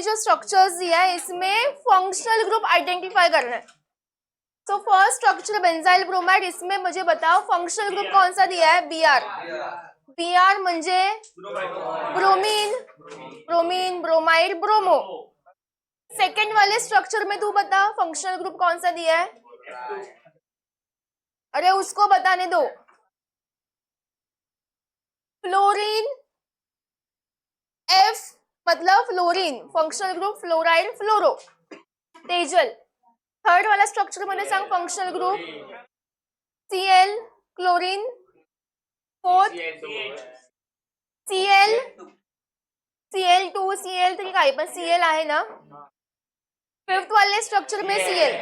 जो स्ट्रक्चर्स दिया है इसमें फंक्शनल ग्रुप आइडेंटिफाई करना है। तो फर्स्ट स्ट्रक्चर बेंजाइल ब्रोमाइड, इसमें मुझे बताओ फंक्शनल ग्रुप कौन सा दिया है? Br। Br म्हणजे bromine, bromine, bromide, bromo. Second वाले स्ट्रक्चर में तू बता फंक्शनल ग्रुप कौन सा दिया है? अरे उसको बताने दो। फ्लोरीन, F मतलब फ्लोरीन, फंक्शनल ग्रुप फ्लोराइड, फ्लोरो। तेजल, थर्ड वाला स्ट्रक्चर मध्ये सांग functional group. Cl, chlorine. Fourth Cl, Cl2, Cl3 काही पण Cl आहे ना। फिफ्थ वाले स्ट्रक्चर में Cl,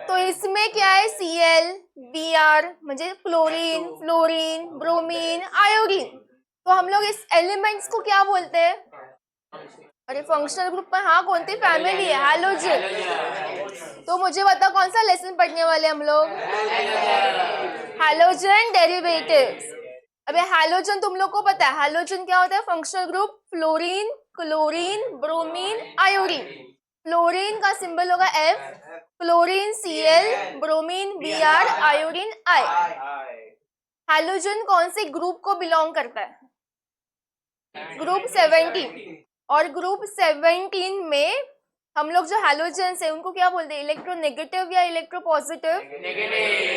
तो इसमें क्या है? Cl, Br म्हणजे फ्लोरीन, फ्लोरीन, ब्रोमीन, आयोडीन। तो हम लोग इस एलिमेंट्स को क्या बोलते हैं? अरे फंक्शनल ग्रुप में हाँ कौन सी फैमिली है? हैलोजन। तो मुझे बता कौन सा लेसन पढ़ने वाले हम लोग? Halogen derivatives. अबे हैलोजन तुम लोग को पता है हैलोजन क्या होता है? Functional group fluorine, chlorine, bromine, iodine. Fluorine का सिंबल होगा F, chlorine Cl, bromine Br, iodine I। Halogen कौन से ग्रुप को बिलोंग करता है? ग्रुप 17। और ग्रुप 17 में हम लोग जो हैलोजेंस है उनको क्या बोलते हैं? इलेक्ट्रोनेगेटिव या electropositive?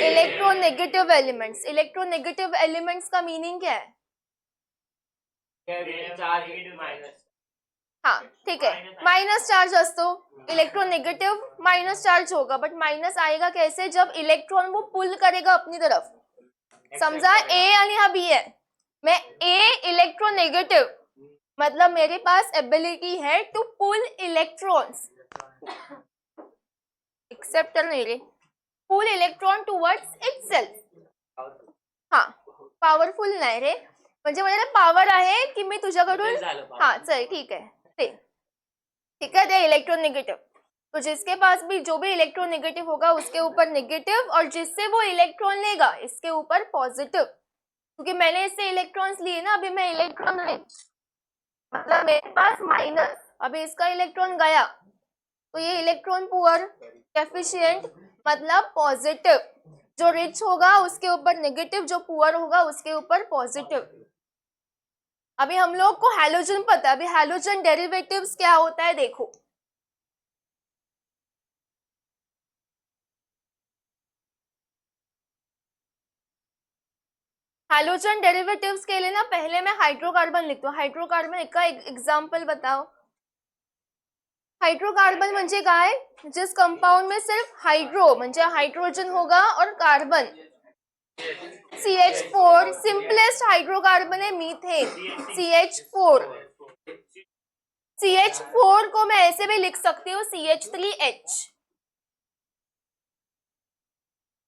Electronegative elements. Electronegative elements का मीनिंग क्या है? हाँ ठीक है, माइनस चार्ज असतो। इलेक्ट्रोनेगेटिव माइनस चार्ज होगा, बट माइनस आएगा कैसे? जब इलेक्ट्रॉन वो पुल करेगा अपनी तरफ। समझा? ए आणि हा बी है, मैं ए इलेक्ट्रोनेगेटिव मतलब मेरे पास एबिलिटी है टू पुल इलेक्ट्रॉन्स, एक्सेप्टर नहीं रे, पुल इलेक्ट्रॉन टुवर्ड्स इटसेल्फ। हाँ पॉवरफुल नाही रे, म्हणजे माझ्याकडे पॉवर आहे की मी तुझ्याकडून हाँ चल ठीक है ते ठीक है ते इलेक्ट्रोनेगेटिव। तो जिसके पास भी जो भी इलेक्ट्रोनेगेटिव होगा उसके ऊपर नेगेटिव, और जिससे वो इलेक्ट्रॉन लेगा इसके ऊपर पॉजिटिव। क्योंकि मैंने इससे इलेक्ट्रॉन्स लिए ना, अभी मैं इलेक्ट्रॉन मतलब मेरे पास माइनस, अभी इसका इलेक्ट्रॉन गया तो ये इलेक्ट्रॉन पुअर, डेफिशिएंट मतलब पॉजिटिव। जो रिच होगा उसके ऊपर नेगेटिव, जो पुअर होगा उसके ऊपर पॉजिटिव। अभी हम लोग को हैलोजन पता है, अभी हैलोजन डेरिवेटिव्स क्या होता है देखो। हैलोजन डेरिवेटिव्स के लिए ना पहले मैं हाइड्रोकार्बन लिखती हूँ। हाइड्रोकार्बन का एग्जांपल बताओ। हाइड्रोकार्बन म्हणजे काय? जिस कंपाउंड में सिर्फ हाइड्रो म्हणजे हाइड्रोजन होगा और कार्बन CH4, सिंपलेस्ट हाइड्रोकार्बन है मीथेन CH4। CH4 को मैं ऐसे भी लिख सकती हूँ CH3H,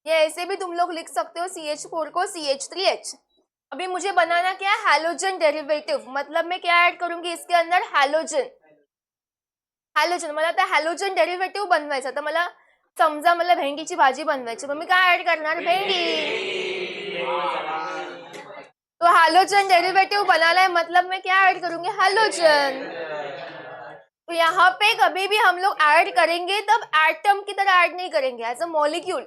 या ऐसे भी तुम लोग लिख सकते हो CH4 को CH3H। अभी मुझे बनाना क्या है? हैलोजन डेरिवेटिव, मतलब मैं क्या ऐड करूंगी इसके अंदर? हैलोजन। हैलोजन मला आता हैलोजन डेरिवेटिव्ह बनवायचं, तर मला समजा मला भेंडीची भाजी बनवायची, मग मी काय ऍड करणार? भेंडी। तो हैलोजन डेरिवेटिव बनाना है मतलब मैं क्या ऐड करूंगी? हैलोजन। तो यहाँ पे कभी भी हम लोग ऐड करेंगे तब एटम की तरह ऐड नहीं करेंगे, एज अ मॉलिक्यूल।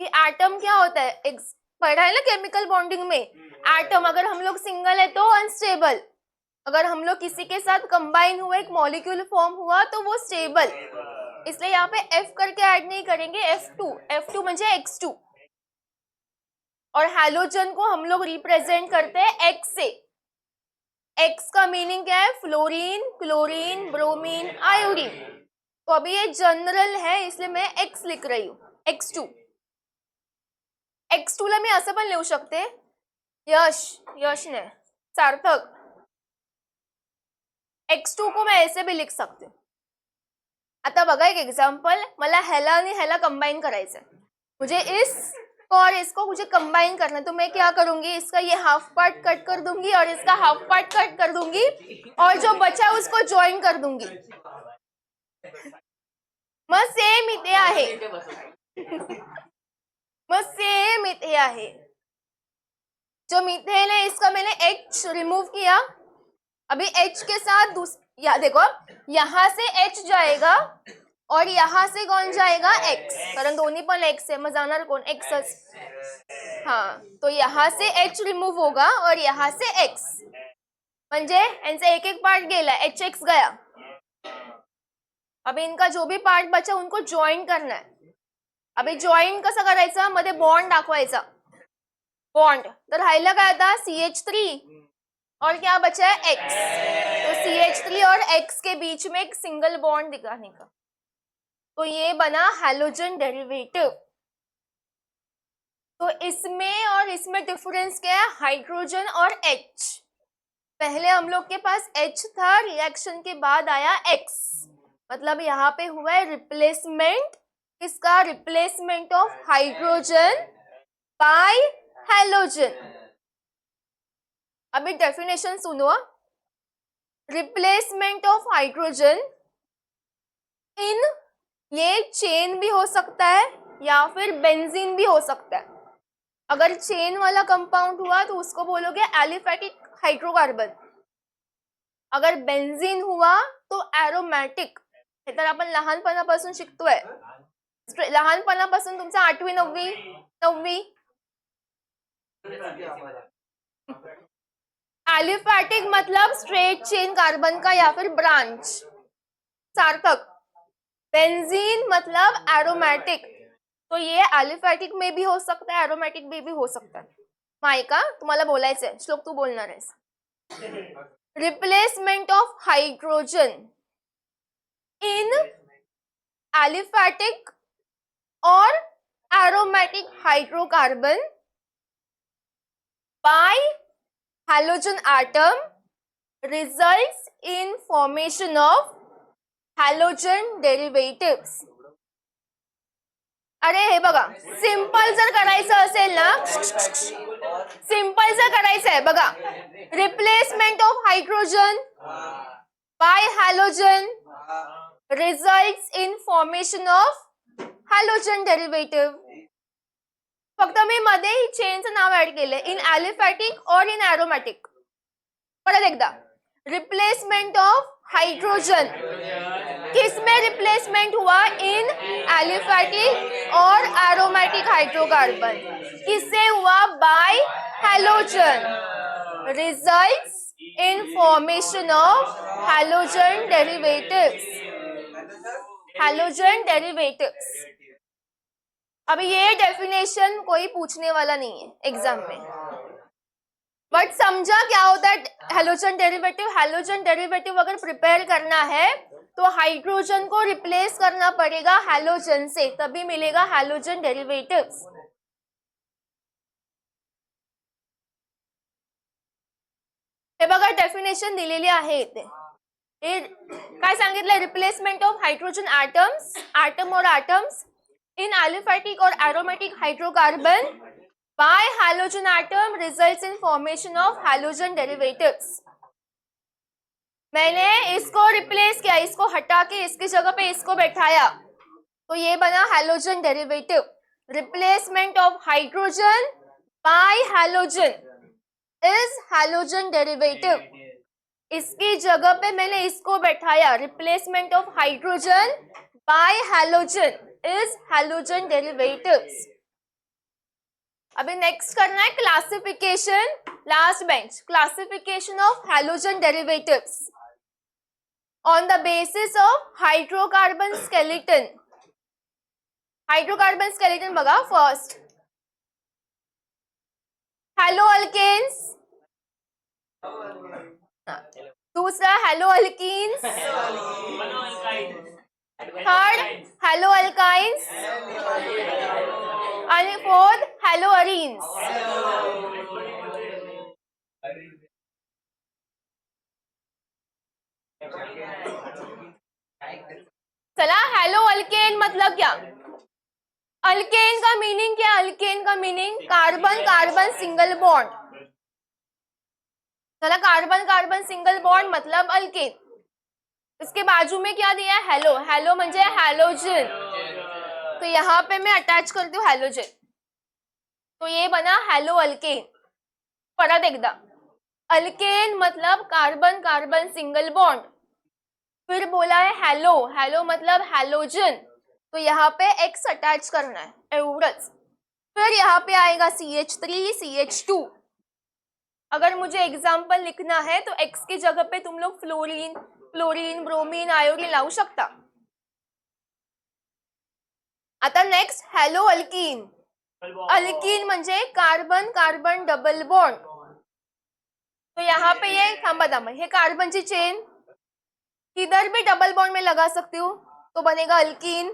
कि एटम क्या होता है? पढ़ा है ना केमिकल बॉन्डिंग में, एटम अगर हम लोग सिंगल है तो अनस्टेबल, अगर हम लोग किसी के साथ कंबाइन हुए एक मॉलिक्यूल फॉर्म हुआ तो वो स्टेबल। इसलिए यहाँ पे F करके ऐड नहीं करेंगे, F2 म्हणजे X2। और हैलोजन को हम लोग रिप्रेजेंट करते हैं X से। X का मीनिंग क्या है? Fluorine, chlorine, bromine, iodine. तो अभी ये जनरल है इसलिए मैं X लिख रही हूँ, X2। X2 ला मी असं पण लिहू शकते, यश ने सार्थक। X2 को मैं ऐसे भी लिख सकते हूँ। आता बघा एक एग्जांपल, मला ह्याला आणि ह्याला कंबाइन करायचं, मुझे इसको और इसको मुझे कंबाइन करना है, तो मैं क्या करूंगी? इसका ये हाफ पार्ट कट कर दूंगी और इसका हाफ पार्ट कट कर दूंगी, और जो बचा उसको ज्वाइन कर दूंगी। मग सेम इथे आहे, मग सेम इथे आहे। जो मीथेन है इसका मैंने H रिमूव किया, अभी H के साथ या देखो यहाँ से H जाएगा और यहाँ से कौन जाएगा X, कारण दोन्ही पण X आहे, मग जाणार कोण Xच. हाँ, तो यहाँ से H रिमूव होगा और यहाँ से X, म्हणजे यांचा एक एक पार्ट गेला, HX गया. अभी इनका जो भी पार्ट बचा उनको जॉइन करना है. अभी जॉइन कसं करायचं, मध्ये बॉन्ड दाखवायचा, बॉन्ड. तर राहिलं काय आता CH3 और क्या बचा है X. तो CH3 और X के बीच में एक सिंगल बॉन्ड दिखाने का, तो ये बना हैलोजन डेरिवेटिव. तो इसमें और इसमें डिफरेंस क्या है, हाइड्रोजन और H. पहले हम लोग के पास H था, रिएक्शन के बाद आया X, मतलब यहाँ पे हुआ है रिप्लेसमेंट. किसका replacement of hydrogen bye halogen. अभी डेफिनेशन सुनो, रिप्लेसमेंट ऑफ हाइड्रोजन इन, ये चेन भी हो सकता है या फिर बेंजीन भी हो सकता है. अगर चेन वाला कंपाउंड हुआ तो उसको बोलोगे एलिफेटिक हाइड्रोकार्बन. अगर बेंजीन हुआ तो एरोमॅटिक. हे तर आपण लहानपणापासून शिकतोय, लहानपणापासून तुमचा 8वी 9वी. एलिफेटिक मतलब स्ट्रेट चेन कार्बन का या फिर ब्रांच, सार्थक. बेंजीन मतलब एरोमॅटिक, तो ये एलिफेटिक में भी हो सकता है, एरोमॅटिक में भी हो सकता है. मायका तुम्हाला बोलायचंय, श्लोक तू बोलणार आहेस. Replacement of hydrogen in aliphatic और aromatic hydrocarbon by halogen atom results in formation of halogen derivatives. अरे हे बघा, सिंपल जर करायचं असेल ना, सिंपल जर करायचं आहे बघा, replacement of hydrogen bye halogen results in formation of halogen derivative. फक्त मी मध्ये चेनचं नाव ऍड केलंय, इन एलिफॅटिक और इन एरोमॅटिक. परत एकदा, रिप्लेसमेंट ऑफ हाइड्रोजन किसमें रिप्लेसमेंट हुआ, इन एलिफैटिक और एरोमेटिक हाइड्रोकार्बन. किससे हुआ, bye halogen. Results in formation of halogen derivatives. Halogen derivatives. अभी ये डेफिनेशन कोई पूछने वाला नहीं है एग्जाम में, बट समझा क्या होता है हैलोजन डेरिवेटिव. हैलोजन डेरिवेटिव अगर प्रिपेयर करना है तो हाइड्रोजन को रिप्लेस करना पड़ेगा हैलोजन से, तभी मिलेगा हैलोजन डेरिवेटिव्स. हे बघा डेफिनेशन दिलेली आहे इथे. काय सांगितलंय, replacement of hydrogen atoms, atom और एटम्स इन एलिफैटिक और aromatic hydrocarbon by halogen atom results in formation of halogen derivatives. मैंने इसको रिप्लेस किया, इसको हटा के इसकी जगह पे इसको बैठाया, तो ये बना halogen derivative. Replacement of hydrogen bye halogen is halogen derivative. इसकी जगह पे मैंने इसको बैठाया, replacement of hydrogen bye halogen is halogen derivatives. अभी नेक्स्ट करना है classification, last bench, classification of halogen derivatives on the basis of hydrocarbon skeleton. Hydrocarbon skeleton बघा, first hello alkanes, दूसरा hello alkenes, third hello alkynes आणि fourth hello arenes. चला, hello alkane मतलब क्या, alkane का मीनिंग क्या, अल्केन का meaning carbon carbon single bond. चला, कार्बन कार्बन सिंगल बॉन्ड मतलब अल्केन. इसके बाजू में क्या दिया है, हैलो. हैलो म्हणजे हैलोजन, तो यहाँ पे मैं अटैच करती हूँ हैलोजन, तो ये बना हैलो अल्केन. परत एकदा, अल्केन मतलब कार्बन कार्बन सिंगल बॉन्ड, फिर बोला है हेलो, हेलो मतलब हैलोजन, तो यहाँ पे एक्स अटैच करना है, एवढंच. फिर यहाँ पे आएगा CH3 CH2. अगर मुझे एग्जाम्पल लिखना है तो एक्स की जगह पे तुम लोग फ्लोरीन, क्लोरीन, ब्रोमीन, आयोडीन लावू शकता. आता नेक्स्ट हॅलो अल्कीन. अल्कीन म्हणजे कार्बन कार्बन डबल बॉन्ड. तो यहाँ पे ये थांबा थांबा, ये कार्बन की चेन किधर भी डबल बॉन्ड में लगा सकती हूँ तो बनेगा अल्कीन.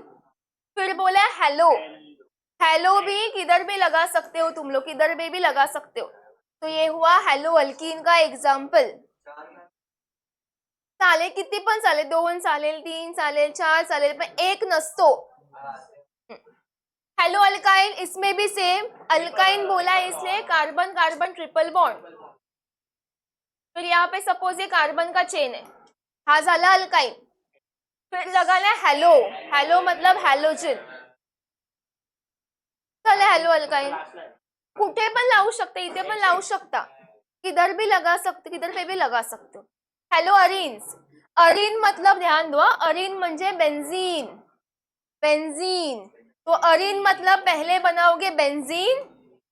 फिर बोला हेलो, हेलो भी किधर भी लगा सकते हो तुम लोग, किधर भी लगा सकते हो. तो ये हुआ हेलो अल्कीन का एग्जाम्पल. चालेल, किती पण चालेल, 2 चालेल, 3 चालेल, 4 चालेल, पण एक नसतो. हेलो अल्काइन, इसमें भी सेम अल्काइन बोला है इसलिए कार्बन कार्बन ट्रिपल बॉन्ड. फिर यहाँ पे सपोज ये कार्बन का चेन है, हा झाला अल्काइन. फिर लगाना हेलो, हेलो मतलब हॅलोजन. चले हेलो अल्काइन, कुठे पण लावू शकते, इथे पण लावू शकता, किधर भी लगा सकते, किधर पे भी लगा सकते हो. Hello arenes. अरीन मतलब ध्यान दो, अरीन म्हणजे बेंजीन, बेंजीन. तो अरीन मतलब पहले बनाओगे बेंजीन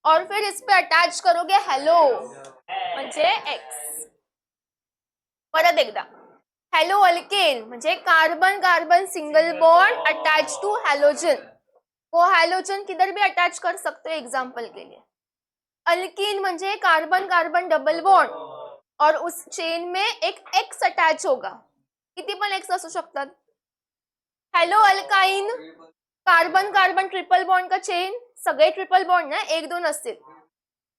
और फिर इस पे अटैच करोगे हेलो म्हणजे एक्स. परत एकदा, हेलो अल्केन म्हणजे carbon carbon single bond attach to halogen. वो हैलोजन किधर भी अटैच कर सकते हो एग्जाम्पल के लिए. अल्कीन म्हणजे कार्बन कार्बन डबल बॉन्ड और उस चेन में एक एक्स अटैच होगा, किती पण एक्स असू शकतात. Hello alkyne, carbon carbon triple bond का चेन, सगळे ट्रिपल बॉन्ड ना, 1-2 असतील.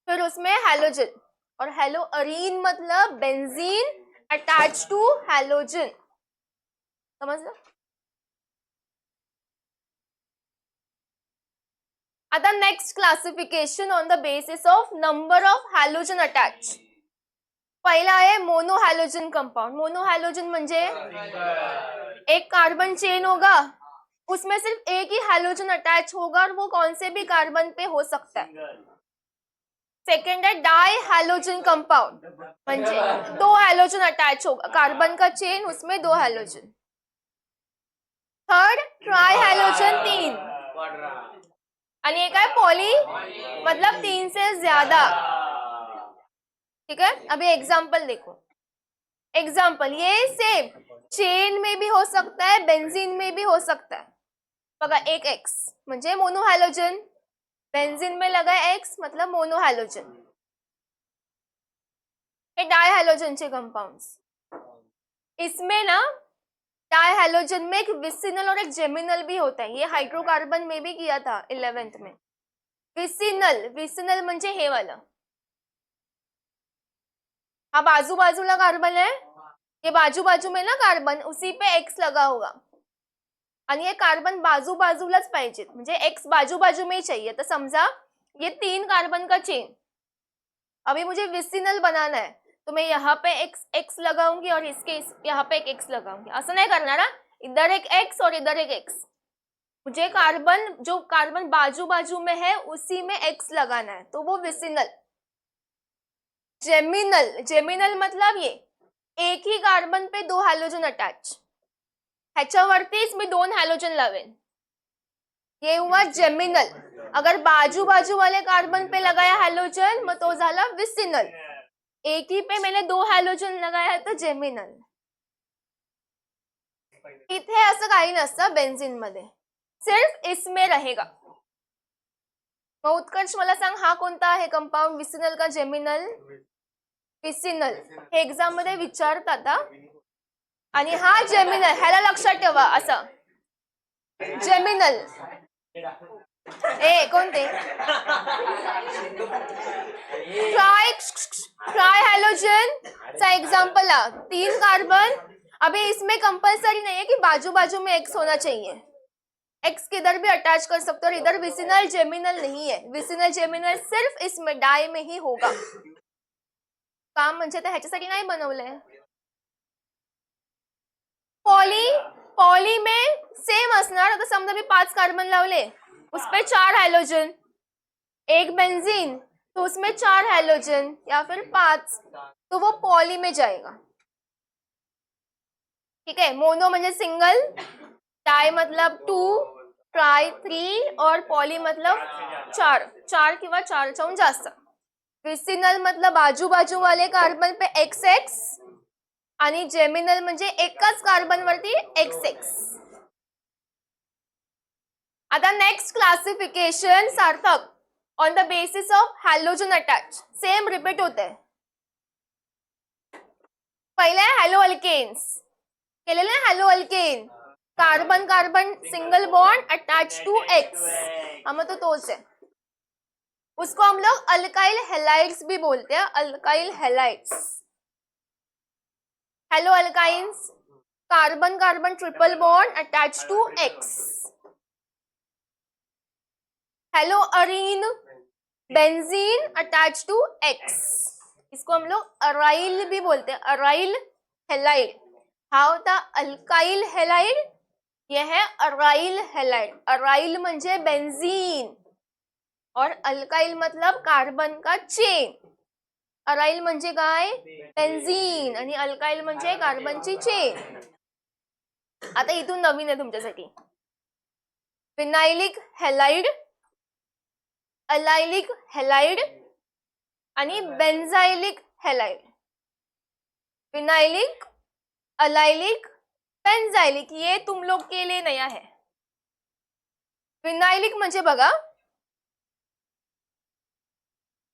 फिर उसमें हैलोजन. और हेलो अरीन मतलब बेंजीन अटैच टू हैलोजन. समजलं. आता next classification on the basis of number of halogen attach. पहिला आहे mono halogen compound. Mono halogen म्हणजे एक कार्बन चेन होगा, उसमें सिर्फ एक ही हैलोजन अटैच होगा और वो कौन से भी कार्बन पे हो सकता है. सेकंड है डाई हैलोजन कंपाउंड, म्हणजे 2 हैलोजन अटैच होगा, कार्बन का चेन उसमें 2 हैलोजन. थर्ड ट्राई हैलोजन 3, आणि एक है पॉली मतलब 3 से ज्यादा. ठीक है, अभी एग्जाम्पल देखो. एग्जाम्पल ये सेम चेन में भी हो सकता है, बेंजीन में भी हो सकता है. बघा एक एक्स म्हणजे मोनो हॅलोजन, बेंजीन में लगा एक्स मतलब मोनो हॅलोजन. ये डाई हॅलोजनचे कंपाउंड्स. इसमें ना डाई हॅलोजन में एक विसिनल और एक जेमिनल भी होता है. ये हाइड्रोकार्बन में भी किया था 11th में. विसिनल, विसिनल म्हणजे हे वाला, हा बाजू बाजूला कार्बन है, ये बाजू बाजू में ना कार्बन, उसी पे एक्स लगा होगा. आणि ये कार्बन बाजू बाजूलाच पाहिजे, म्हणजे एक्स बाजू बाजू में ही चाहिए. तो समझा ये 3 कार्बन का चेन, अभी मुझे विसिनल बनाना है तो मैं यहाँ पे एक्स एक्स लगाऊंगी और इसके यहाँ पे एक एक्स लगाऊंगी. असं नाही करणार ना, इधर एक एक्स और इधर एक एक्स. मुझे कार्बन जो कार्बन बाजू बाजू में है उसी में एक्स लगाना है, तो वो विसिनल. जेमिनल, जेमिनल मतलब ये एक ही कार्बन पे 2 हॅलोजन अटॅच, ह्याच्यावरतीच मी 2 हॅलोजन लावेन, ये हुआ जेमिनल. अगर बाजू बाजू वाले कार्बन पे लगाया हॅलोजन मग तो झाला विसिनल. एक ही पे मैंने 2 हॅलोजन लगाया है तो जेमिनल. इथे असं काही नसतं बेंझिन मध्ये, सिर्फ इसमें रहेगा. मग उत्कर्ष मला सांग, हा कोणता आहे कंपाऊंड, विसिनल का जेमिनल? विसिनल. हे एक्झाम मध्ये विचारतात. आणि हा जेमिनल, ह्याला लक्षात ठेवा असं. जेमिनल ए कोणते, ट्राई हैलोजन चा एग्जाम्पल 3 कार्बन. अभी इसमें कंपलसरी नहीं है कि बाजू बाजू में एक्स होना चाहिए, एक्स किधर भी अटैच कर सकते हो. और इधर विसिनल जेमिनल नहीं है, विसिनल जेमिनल सिर्फ इसमें डाई में ही होगा. काम म्हणजे तर ह्याच्यासाठी नाही बनवलंय. पॉली, पॉली में सेम असणार. आता समजा मी 5 कार्बन लावले, उस पे 4 हैलोजन, एक बेंजीन तो उसमें 4 हैलोजन या फिर 5, तो वो पॉली में जाएगा. ठीक है. मोनो म्हणजे सिंगल, डाय मतलब 2, ट्राय 3 और पॉली मतलब 4 किंवा 4च्याहून जास्त. विसिनल मतलब आजूबाजू वाले कार्बन पे XX आणि जेमिनल म्हणजे एकाच कार्बन वरती XX. आता next classification Sarthak on the basis of halogen attach. Same repeat होते. पहिले हॅलो अल्केन्स केलेले ना, halo alkane carbon carbon single bond attach to X. हम तो तोच है. उसको हम लोग अल्काइल हेलाइड्स भी बोलते हैं. Alkyl halides, halo alkynes, carbon carbon triple bond attach to X. Halo arene, benzene attach to X. इसको हम लोग अराइल भी बोलते हैं. Aryl halide. हा होता अल्काइल हेलाइड, यह है अराइल हेलाइड. अराइल म्हणजे बेंजीन और अल्काइल मतलब कार्बन का चेन. अराइल म्हणजे काय, बेंझीन आणि अल्काइल म्हणजे कार्बनची चेन. आता इथून नवीन आहे तुमच्यासाठी. विनायलिक हेलाइड, अलायलिक हेलाइड आणि बेंझाइलिक हेलाइड. विनायलिक, अलायलिक, बेंझाइलिक ये तुम लोग के लिए नया है. विनायलिक म्हणजे बघा,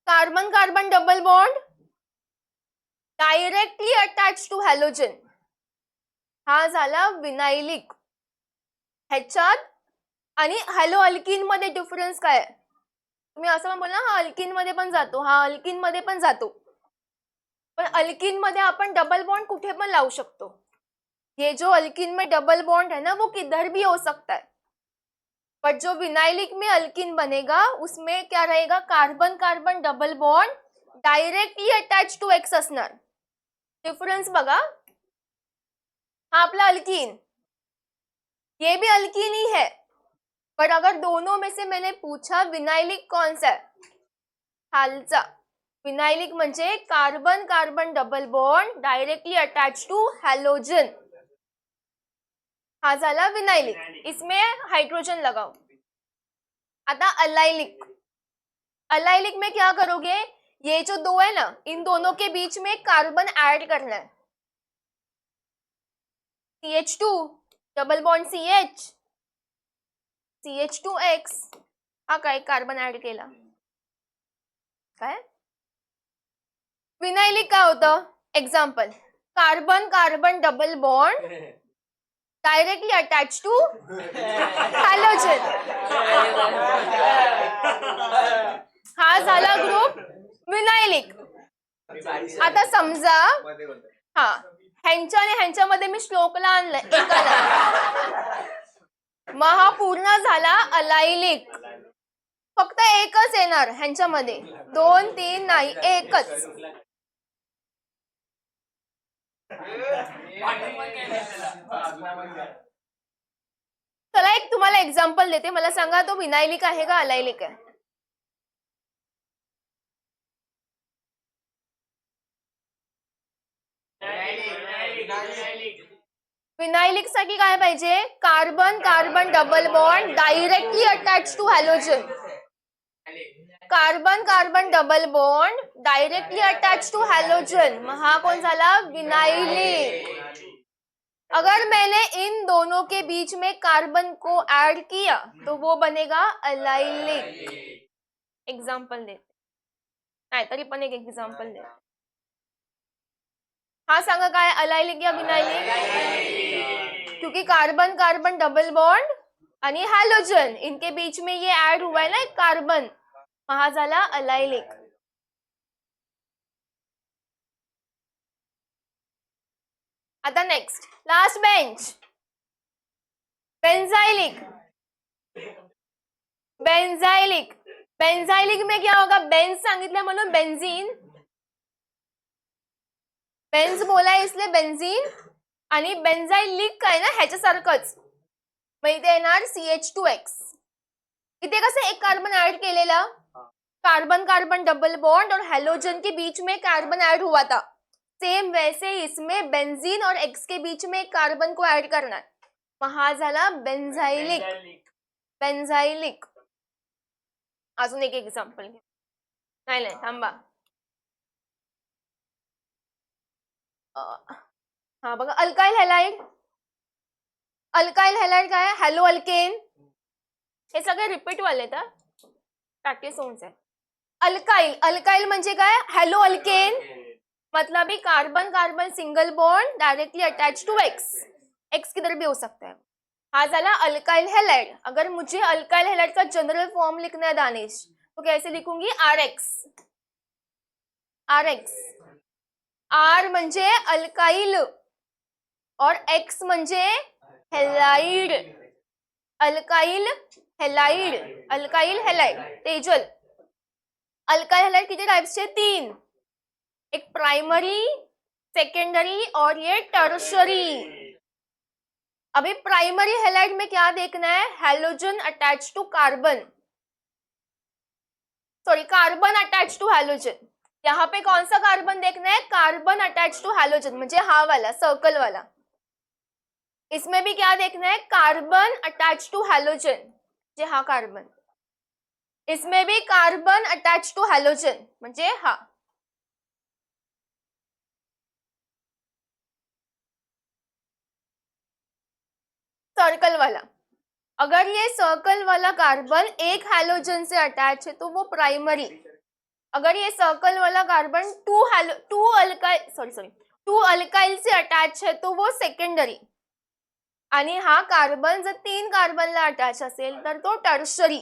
carbon carbon double bond directly attach to halogen. हा झाला विनायलिक. ह्याच्यात आणि हॅलो अल्किन मध्ये डिफरन्स काय? तुम्ही असं बोला हा अल्किन मध्ये पण जातो, हा अल्किन मध्ये पण जातो, पण अल्किन मध्ये आपण डबल बॉन्ड कुठे पण लावू शकतो. ये जो अल्किन में डबल बॉन्ड है ना वो किधर भी हो सकता है, बट जो विनाइलिक में अल्किन बनेगा उसमें क्या रहेगा, carbon carbon double bond directly attach to X असणार. डिफरेंस बघा. हा आपला अल्किन, ये भी अल्किन ही है, पर अगर दोनों में से मैंने पूछा विनाइलिक कौन सा है, खालचा. विनाइलिक म्हणजे carbon carbon double bond directly attach to halogen. हा झाला विनाइलिक. इसमें हाइड्रोजन लगाओ. आता अलाइलिक. अलाइलिक में क्या करोगे, ये जो दो है ना इन दोनों के बीच में कार्बन ऐड करना है. CH2 double bond CH, CH2X. हा काय कार्बन ऍड केला काय. विनाइलिक काय होतं, example carbon carbon double bond directly attach to halogen. हा झाला ग्रुप विनाइलिक. आता समजा हा ह्यांच्या आणि ह्यांच्यामध्ये मी श्लोकला आणलंय एकाला, मग हा पूर्ण झाला अलायलिक. फक्त एकच येणार ह्यांच्यामध्ये, 2 3 नाही, एकच. चला एक तुम्हाला एक्झाम्पल देते, मला सांगा तो विनाइलिक आहे का अलायलिक आहे. विनाइलिक साठी काय पाहिजे, carbon carbon double bond directly attach to halogen. Carbon carbon double bond directly attach to halogen, मग हा कौन झाला विनाइलिक. अगर मैंने इन दोनों के बीच में कार्बन को ऐड किया तो वो बनेगा अलाइलिक. एग्जाम्पल देते नाही तरी पण एक एग्जाम्पल दे. हा सांगा काय अलाइलिक या विनाइलिक. क्योंकि कार्बन कार्बन डबल बॉन्ड आणि हैलोजन इनके बीच में ये ऐड हुआ है ना एक कार्बन, हा झाला अलाइलिक. आता next last bench benzylic. Benzylic benzylic में क्या होगा, बेंज सांगितलं म्हणून बेंजीन, बेंज बोला इसलिए बेंजीन. आणि बेंजाइलिक काय ना ह्याच्यासारखंच, मग इथे येणार CH2X. इथे कसं एक कार्बन ऐड केलेला, कार्बन कार्बन डबल बॉन्ड और हैलोजन के बीच में कार्बन ऐड हुआ था, सेम वैसे इसमें बेंजीन और एक्स के बीच में एक कार्बन को ऐड करना है, मग झाला बेंझाइलिक. बेंझाइलिक. अजून एक एक्झाम्पल घे. नाही नाही थांबा. हा बघा, अल्काइल हॅलाइड. अल्काइल हॅलाइड काय? Hello alkane. हे सगळे रिपीट वाले तर प्रॅक्टिस होऊन जाईल. अल्काइल. अल्काइल म्हणजे काय? Haloalkane. मतलब ही carbon carbon single bond directly attach to X. X किधर भी हो सकता है. हाँ झाला अल्काइल हैलाइड. अगर मुझे अल्काइल हैलाइड का जनरल फॉर्म लिखना है दानिश, तो कैसे लिखूंगी? R X. R X. R म्हणजे अल्काइल और एक्स म्हणजे halide. Alkyl halide. Alkyl halide. Tejal, alkyl halide किती टाइप्सचे? 3. एक प्राइमरी, सेकेंडरी और ये टर्शरी. अभी प्राइमरी हेलाइड में क्या देखना है? Halogen attach to carbon. Sorry, carbon attach to halogen. यहाँ पे कौन सा कार्बन देखना है? कार्बन अटैच टू हैलोजन म्हणजे हा वाला सर्कल वाला. इसमें भी क्या देखना है? कार्बन अटैच टू हैलोजन म्हणजे हा कार्बन. इसमें भी कार्बन अटैच टू हैलोजन म्हणजे हा. सर्कल वाला. अगर ये सर्कल वाला कार्बन एक हैलोजन से अटैच है तो वो प्राइमरी. अगर ये सर्कल वाला कार्बन टू अल्काइल से अटैच है तो वो सेकंडरी. आणि हा कार्बन जर 3 कार्बनला अटॅच असेल तर तो टर्शरी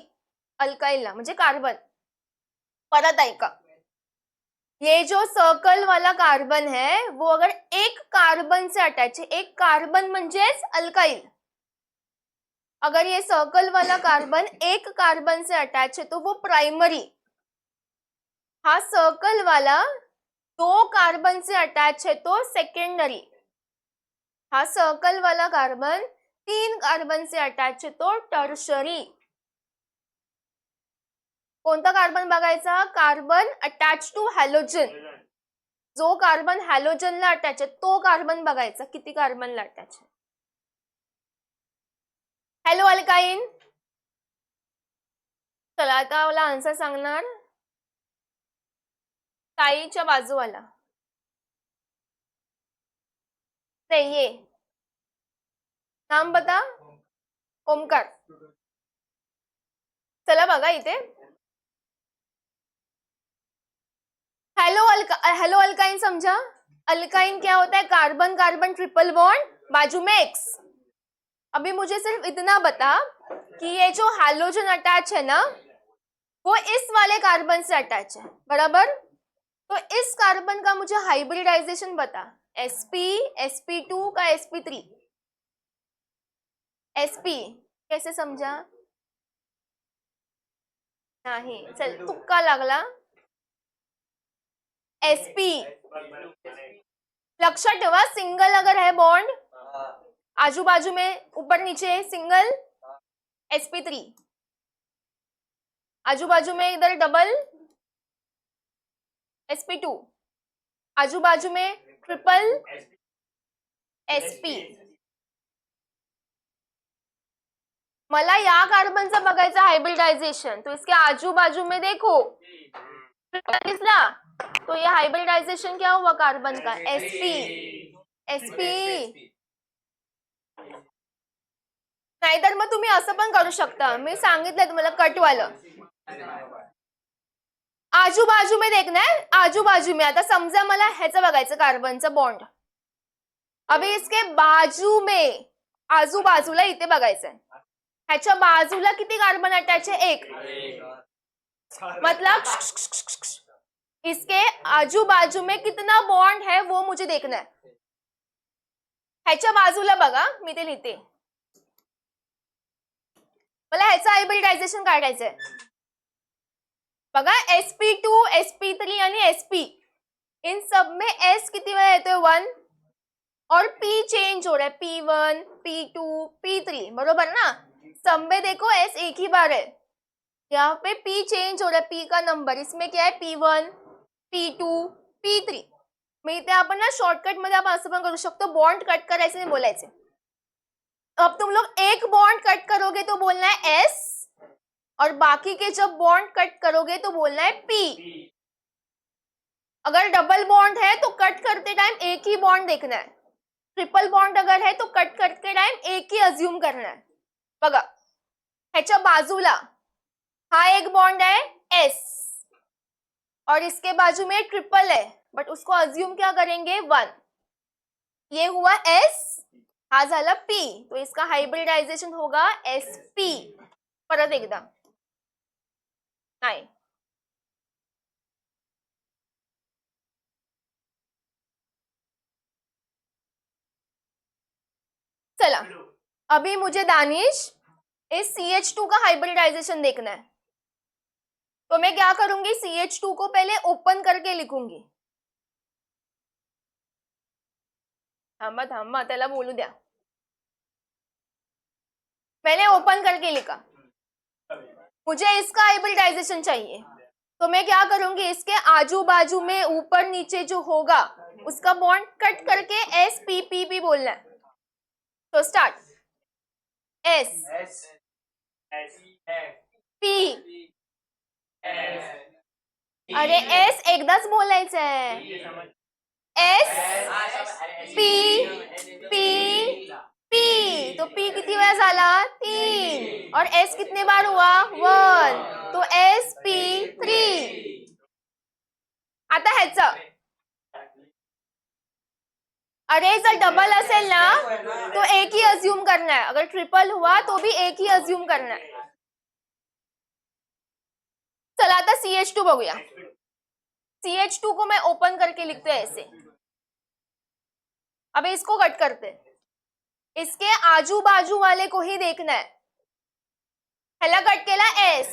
अल्काइलला म्हणजे कार्बन. परत ऐका, ये जो सर्कल वाला कार्बन है वो अगर एक कार्बन से अटैच है, एक कार्बन म्हणजेच अल्काइल. अगर ये सर्कल वाला कार्बन एक कार्बन से अटैच है तो वो प्राइमरी. हा सर्कल वाला 2 कार्बन से अटैच है तो सेकेंडरी. हा सर्कल वाला कार्बन 3 कार्बन से अटैच है तो टर्शरी. कोणता कार्बन बघायचा? Carbon attach to halogen. जो कार्बन हॅलोजनला अटॅच आहे तो कार्बन बघायचा किती कार्बनला अटॅच आहे. Halo alkyne. चला आता मला आन्सर सांगणार ताईच्या बाजूवाला. नहीं, ये नाम बता. ओमकार. चला बघा इथे. हेलो अल्काइन समझा? अल्काइन क्या होता है? कार्बन कार्बन ट्रिपल बॉन्ड, बाजू में एक्स. अभी मुझे सिर्फ इतना बता कि ये जो हैलोजन अटैच है ना वो इस वाले कार्बन से अटैच है, बराबर? तो इस कार्बन का मुझे हाइब्रिडाइजेशन बता. sp, sp2 का sp3. sp कैसे समझा? नहीं, चल तुक्का लागला. sp लक्षात ठेवा, सिंगल अगर है बॉन्ड आजू बाजू में ऊपर नीचे सिंगल sp3, आजू बाजू में इधर डबल sp2, आजू बाजू में ट्रिपल sp. मला या कार्बनचा बघायचा हाइब्रिडाइजेशन, तो इसके आजू बाजू में देखो दिसला तो ये हाइब्रिडाइजेशन क्या हुआ कार्बन का? sp. नाहीतर मग तुम्ही असं पण करू शकता, मी सांगितलंय तुम्हाला कटवालं. आजू बाजू में देखना है, आजू बाजू में. आता समजा मला ह्याचं बघायचं कार्बनचं बॉन्ड. अभी इसके बाजू में आजूबाजूला इथे बघायचंय. ह्याच्या बाजूला किती कार्बन अटॅच आहे? एक. मतलब इसके आजू बाजू में कितना बॉन्ड है वो मुझे देखना है. ह्याच्या बाजूला बघा, मी ते लिहिते. मला ह्याचं हायब्रिडायझेशन काढायचंय. बघा sp2, sp3 आणि sp, इन सब में s किती वेळा येतोय? 1. और p चेंज हो रहा है, p1, p2, p3, बरोबर ना? सब में देखो s एक ही बार है. यहाँ पे p चेंज हो रहा है, p का नंबर. इसमें क्या है? p1, p2, p3. मी इथे आपण ना शॉर्टकट मध्ये आपण असं पण करू शकतो, बॉन्ड कट करायचे आणि बोलायचे. अब तुम लोग एक बॉन्ड कट करोगे तो बोलना है एस, और बाकी के जब बॉन्ड कट करोगे तो बोलना है पी. अगर डबल बॉन्ड है तो कट करते टाइम एक ही बॉन्ड देखना है. ट्रिपल बॉन्ड अगर है तो कट करते टाइम एक ही अज्यूम करना है. बघा, ह्याच्या बाजूला हा एक बॉन्ड है एस, और इसके बाजू में ट्रिपल है, बट उसको अज्यूम क्या करेंगे, 1. ये हुआ एस, हा झाला पी, तो इसका हायब्रिडायझेशन होगा एस पी. परत एकदा नाही. चला, अभी मुझे दानिश इस CH2 का हाइब्रिडाइजेशन देखना है. तो मैं क्या करूंगी, CH2 को पहले ओपन करके लिखूंगी. थांबा थांबा, त्याला बोलू द्या. मैंने ओपन करके लिखा, मुझे इसका हाइब्रिडाइजेशन चाहिए. तो मैं क्या करूंगी, इसके आजू बाजू में ऊपर नीचे जो होगा उसका बॉन्ड कट करके एस पी पी पी बोलना है. तो स्टार्ट, एस पी. अरे एस एकदाच बोलायचं आहे. S P P P. तो पी किती वेळा झाला, 3, और एस कितने बार हुआ, 1. तो एस पी 3. आता ह्याचं, अरे जर डबल असेल ना तो एक ही अज्यूम करना है, अगर ट्रिपल हुआ तो भी एक ही अज्यूम करना है. चला आता CH2 बघूया. CH2 को मैं ओपन करके लिखते हैं ऐसे. अबे इसको कट करते, इसके आजू बाजू वाले को ही देखना है. ह्याला कट केला एस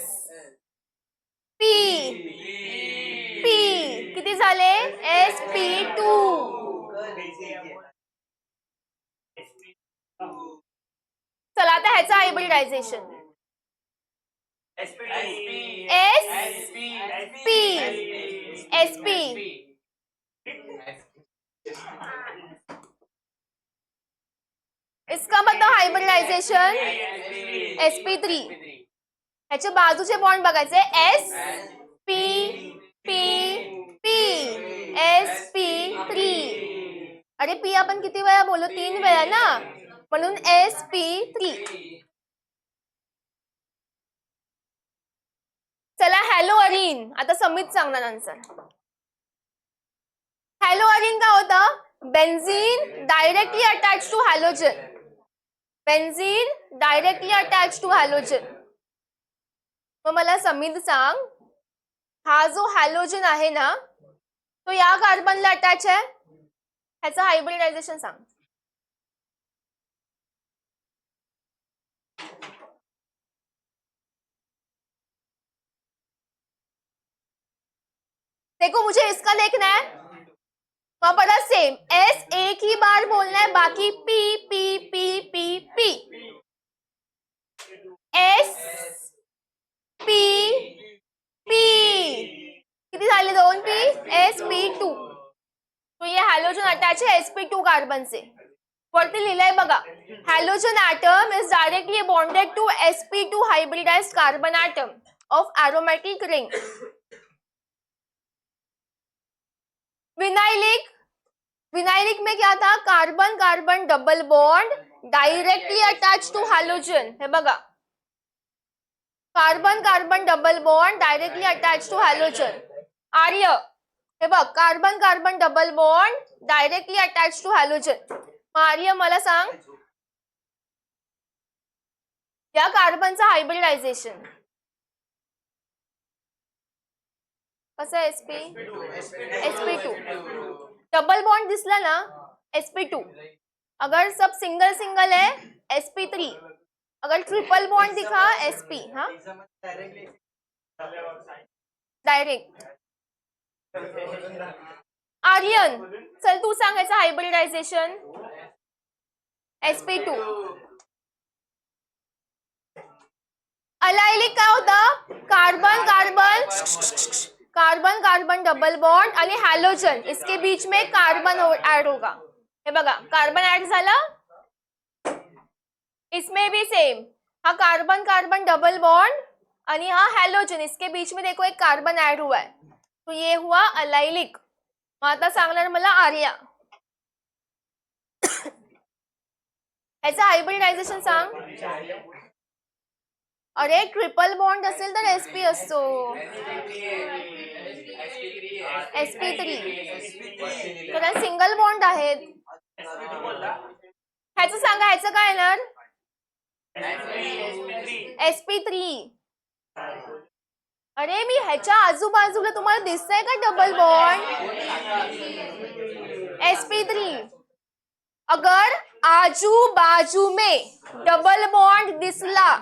पी पी, किती झाले, एस पी 2. चला आता ह्याचा हायब्रिडायझेशन, एस पी. इसका मतलब हायब्रिडायझेशन sp3. ह्याच्या बाजूचे बॉन्ड बघायचे, S P P P S P 3. अरे पी आपण किती वेळा बोललो, 3 वेळा ना, म्हणून एस पी 3. चला हॅलो अरीन, आता समित सांगणार आन्सर. हॅलो अरीन काय होतं, benzene directly attach to halogen. Benzene directly attach to halogen. मग मला समित सांग, हा जो हॅलोजन आहे ना तो या कार्बनला अटॅच आहे, ह्याचं हायब्रिडायझेशन सांग. देखो मुझे इसका देखना है, वहां पर सेम एस एक ही बार बोलना है, बाकी P P P P P. S P P किती झाले, 2 पी, एस पी 2. तो ये हॅलोजन अटॅच है sp2 कार्बन से. वरती लिहिलंय बघा, halogen atom is directly bonded to sp2 hybridized carbon atom of aromatic ring. Vinylic, vinylic में क्या था, carbon carbon double bond directly attach to halogen. हे बघा, carbon carbon double bond directly attach to halogen. Arya, हे बघ, carbon carbon double bond directly attach to halogen. Arya मला सांग, या कार्बनचं हायब्रिडायझेशन कसं आहे, sp2. डबल बॉन्ड दिसला ना sp2. अगर सब सिंगल सिंगल है sp3. अगर ट्रिपल बॉन्ड दिखा sp. हाँ डायरेक्ट. आर्यन चल तू सांगायचं हायब्रिडायझेशन sp2. अलायलिक काय होता, carbon carbon carbon carbon double bond आणि हॅलोजन, इसके बीच में कार्बन ऐड होगा. हे बघा कार्बन ऐड झाला, इसमें भी सेम. हा कार्बन कार्बन डबल बॉन्ड आणि हा हॅलोजन, इसके बीच में देखो एक कार्बन ऐड हुआ है, तो ये हुआ अलाइलिक. मग आता सांगणार मला आर्या. याचं हायब्रिडायझेशन सांग. अरे ट्रिपल बॉन्ड असेल तर sp असतो. sp3. तर सिंगल बॉन्ड आहेत. ह्याचं सांगा, ह्याचं काय येणार? sp3. अरे मी ह्याच्या आजूबाजूला तुम्हाला दिसतंय का डबल बॉन्ड? sp3. अगर आजू बाजू में डबल बॉन्ड दिसला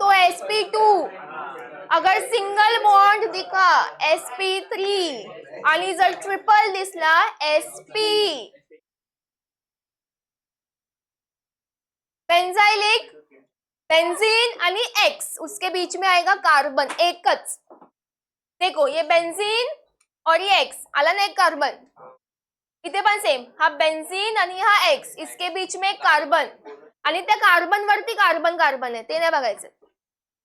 तो sp2. अगर सिंगल बॉन्ड दिखा sp3 आणि जर ट्रिपल दिसला sp. बेंजाइलिक, बेंजीन आणि X, उसके बीच में आएगा कार्बन एकच. देखो ये बेंजीन और ये X आला ना एक कार्बन. इथे पण सेम, हा बेंजीन आणि हा X, इसके बीच में कार्बन आणि त्या कार्बन वरती कार्बन कार्बन आहे, ते नाही बघायचं.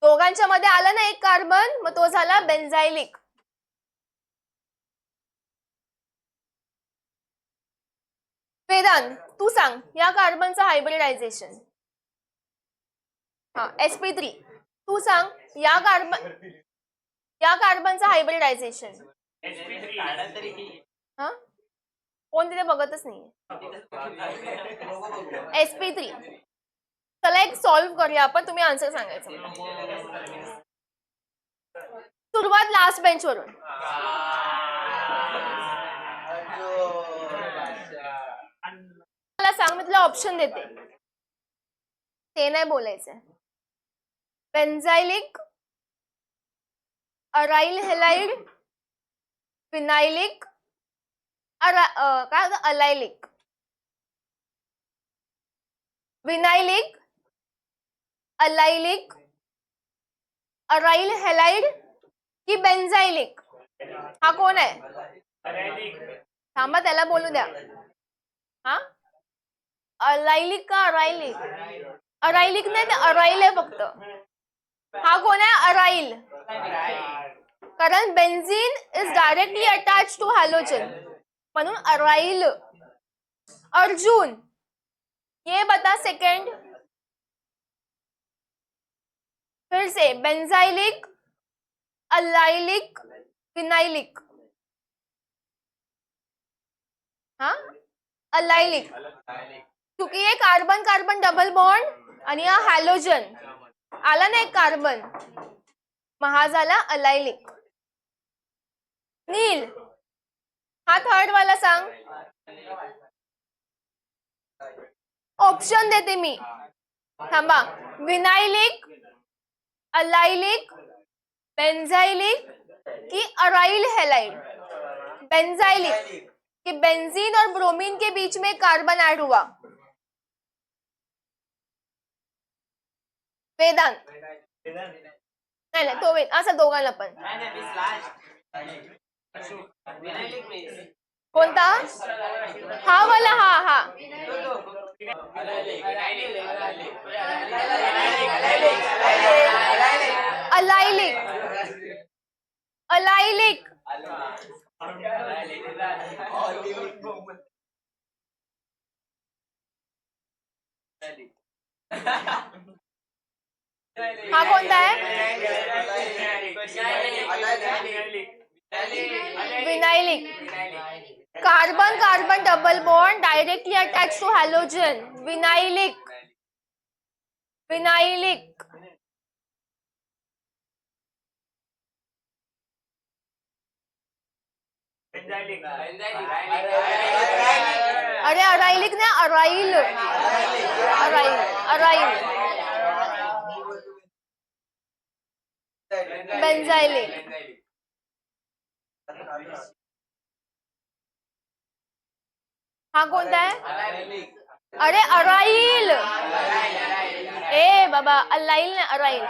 दोघांच्या मध्ये आला ना एक कार्बन, मग तो झाला बेंजाइलिक. वेदांत तू सांग या कार्बनचं हायब्रिडायझेशन. हा sp3. तू सांग या कार्बनचं हायब्रिडायझेशन. हा कोण तिथे बघतच नाही. sp3. चला एक सॉल्व्ह करूया आपण, तुम्ही आन्सर सांगायचं. सुरुवात लास्ट बेंच वरून. मला सांग, मी तुला ऑप्शन देते, ते नाही बोलायचंय. बेंजाइलिक, अराइल हेलाइड, फिनाइलिक, काय allylic. Vinylic, allylic, aryl halide की बेंजाइलिक. हा कोण आहे? थांबा त्याला बोलू द्या. हा अलाइलिक का अराइलिक? अराइलिक नाही, ते अराइल आहे फक्त. हा कोण आहे? अराइल. कारण benzene is directly attached to halogen, म्हणून अराइल. अर्जुन ये बता सेकंड. फिर से बेंजाइलिक, अलाइलिक, फिनाइलिक. हाँ अलाइलिक, क्योंकि ये कार्बन कार्बन डबल बॉन्ड आणि हा हॅलोजन आला ना एक कार्बन, मग हा झाला अलाइलिक. नील हा थर्ड वाला सांग. ऑप्शन देते मी, थांबा. विनाइलिक, अलाइलिक, बेंजाइलिक की अराइल हेलाइड? बेंजाइलिक कि बेंजीन और ब्रोमीन के बीच में कार्बन ऐड हुआ. वेदांत नाही नाही, तो असं दोघांना पण. कोणता? हा वाला. हा हा अलाइलिक, अलाइलिक. हा कोणता आहे? Vinylic. Carbon carbon double bond directly attach to halogen. Vinylic, vinylic. अरे अराइलिक ना, अराइल, अराइल, अराइल. बेंजाइलिक. हा कोणता आहे? अरे अराइल. ए बाबा, अलाइल ना, अराइल.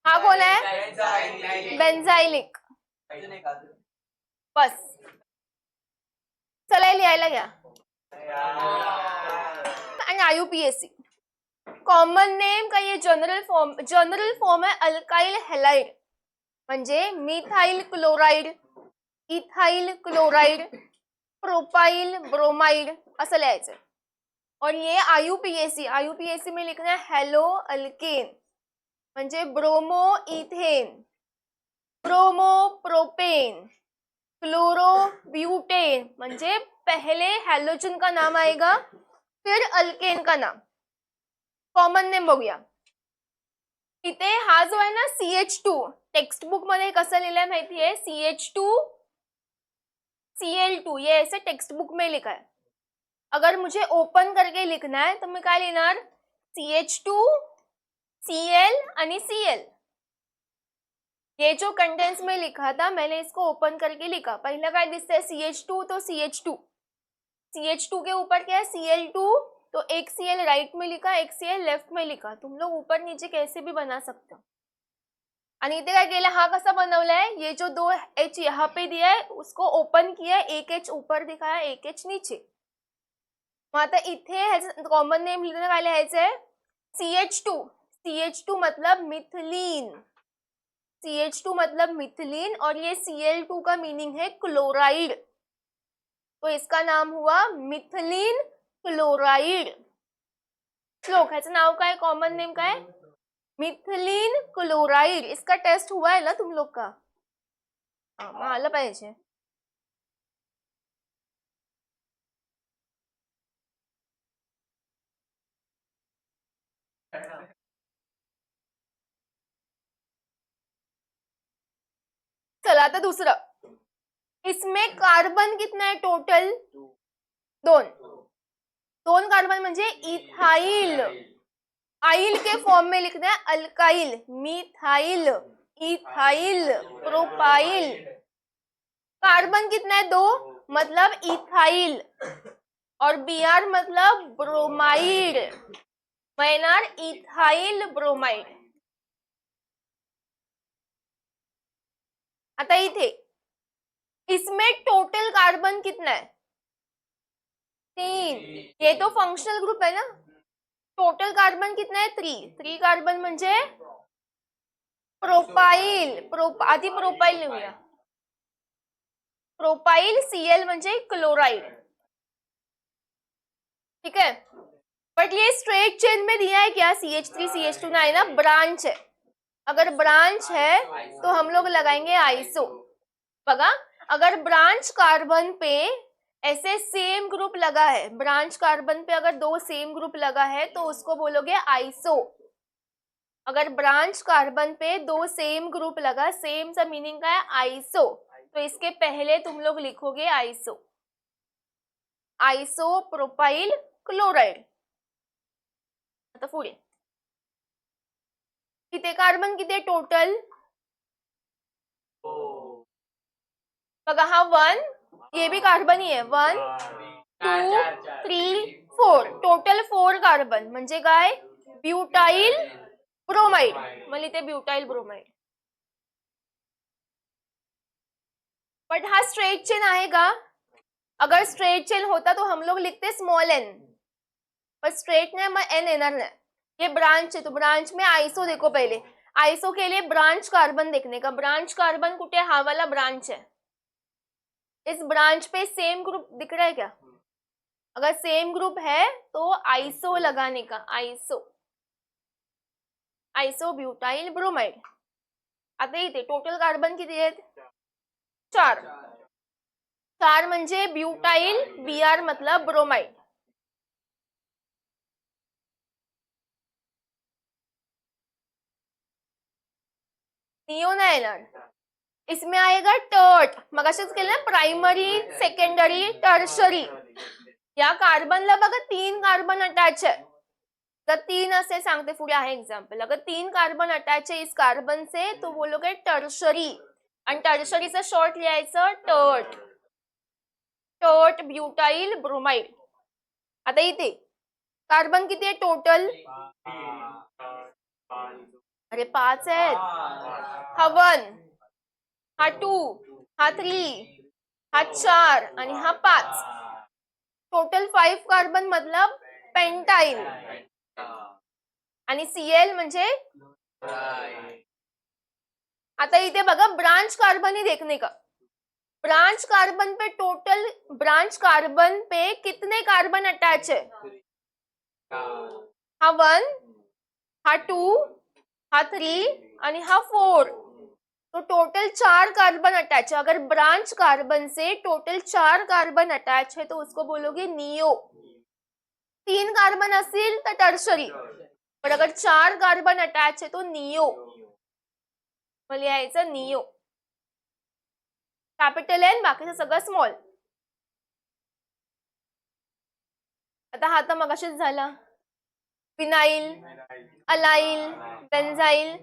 हा कोण आहे? बेन्झाइलिक. बस चला हे लिहायला घ्या. आणि IUPAC कॉमन नेम का ये जनरल फॉर्म है अल्काइल हेलाइड म्हणजे methyl chloride, ethyl chloride, propyl bromide असं लिहायचं. और ये IUPAC में लिखना है हेलो अल्केन म्हणजे bromo ethane, bromo propane, chloro butane म्हणजे पहले हैलोजन का नाम आएगा फिर अल्केन का नाम. कॉमन नेम बघूया. इथे हा जो आहे ना CH2 टेक्स्ट बुक मध्ये कसं लिहिलंय माहितीये? CH2 Cl2 ये ऐसे टेक्स्ट बुक में लिखा है. अगर मुझे ओपन करके लिखना है तो मैं क्या लिहिणार? CH2 Cl आणि Cl. ये जो कंटेंट्स में लिखा था मैंने इसको ओपन करके लिखा. पहला क्या दिसता है? CH2 तो CH2 के ऊपर क्या है? Cl2 तो एक Cl राइट में लिखा, एक Cl लेफ्ट में लिखा. तुम लोग ऊपर नीचे कैसे भी बना सकते हो. आणि इथे काय केलं? हा कसा बनवलाय? ये जो 2 H यहाँ पे दिया है उसको ओपन किया, एक H ऊपर दिखाया, एक H नीचे. मग आता इथे कॉमन नेम लिहिणं काय लिहायचंय? CH2 मतलब मिथिलीन. CH2 मतलब मिथिलीन और ये Cl2 का मीनिंग है क्लोराइड, तो इसका नाम हुआ मिथिलीन क्लोराइड. श्लोक ह्याचं नाव काय? कॉमन नेम काय? Methylene chloride. इसका टेस्ट हुआ है ना तुम लोग का? मग आलं पाहिजे. चला आता दुसरं. इसमें कार्बन कितना है टोटल? 2 कार्बन म्हणजे इथाइल. आइल के फॉर्म में लिखना है alkyl, methyl, ethyl, propyl. Carbon कितना है? 2 मतलब इथाइल और Br मतलब ब्रोमाइड. येणार इथाइल ब्रोमाइड. आता इथे इसमें टोटल कार्बन कितना है? 3. ये तो फंक्शनल ग्रुप है ना. टोटल कार्बन कितना है? 3 कार्बन म्हणजे प्रोपाइल. आधी प्रोपाइल लिहूया. प्रोपाइल Cl म्हणजे क्लोराइड. ठीक है. बट ये स्ट्रेट चेन में दिया है क्या? CH3 CH2 ना है ना, ब्रांच है. अगर ब्रांच है तो हम लोग लगाएंगे आइसो. बघा अगर ब्रांच कार्बन पे ऐसे सेम ग्रुप लगा है, ब्रांच कार्बन पे अगर 2 सेम ग्रुप लगा है तो उसको बोलोगे आइसो. अगर ब्रांच कार्बन पे 2 सेम ग्रुप लगा, सेम सा मीनिंग का है आइसो, तो इसके पहले तुम लोग लिखोगे आइसो. Iso propyl chloride. आता पुढे किती कार्बन किती टोटल? बघा हा 1, ये भी कार्बन ही है. 1 2 3 4 टोटल 4 कार्बन म्हणजे काय? Butyl bromide. मग इथे ब्यूटाइल ब्रोमाइड. बट हा स्ट्रेट चेन आहे का? अगर स्ट्रेट चेन होता तो हम लोग लिखते स्मॉल n, पर स्ट्रेट नहीं, मग n येणार नाही. ये ब्रांच है तो ब्रांच में आइसो देखो. पहले आइसो के लिए ब्रांच कार्बन देखने का. ब्रांच कार्बन कुठे? हा वाला ब्रांच है. इस ब्रांच पे सेम ग्रुप दिख रहा है क्या? अगर सेम ग्रुप है तो आइसो लगाने का. Iso butyl bromide. आता इथे टोटल कार्बन किती आहेत? 4 म्हणजे ब्यूटाइल, Br मतलब ब्रोमाइड. नियो नाही येणार. इसमें आएगा टर्ट. मगाशीच केलं ना प्राइमरी, सेकंडरी, टर्शरी. या कार्बनला बघा 3 कार्बन अटॅच आहे. जर 3 असे सांगते पुढे आहे एक्झाम्पल. अगर 3 कार्बन अटॅच है इस कार्बन से तो बोलोगे टर्शरी. आणि टर्शरीचं शॉर्ट लिहायचं टर्ट. Tert butyl bromide. आता इथे कार्बन किती आहे टोटल? अरे 5 आहेत. हा 1, हा 2, हा 3, हा 4 आणि हा 5. टोटल 5 कार्बन मतलब पेंटाइल. आणि Cl म्हणजे आता इथे बघा ब्रांच कार्बन ही देखने का. ब्रांच कार्बन पे टोटल ब्रांच कार्बन पे कितने कार्बन अटैच है? हा 1, हा 2, हा 3 आणि हा 4. तो टोटल 4 कार्बन अटैच है. अगर ब्रांच कार्बन से टोटल 4 कार्बन अटैच है तो उसको बोलोगे नियो. 3 कार्बन असतील तर टर्शरी, पण अगर 4 कार्बन अटॅच आहे तो नियो. मग लिहायचं नियो. कॅपिटल एन, बाकीचं सगळं स्मॉल. आता हा तर मगाशीच झाला. Vinyl, allyl, benzyl.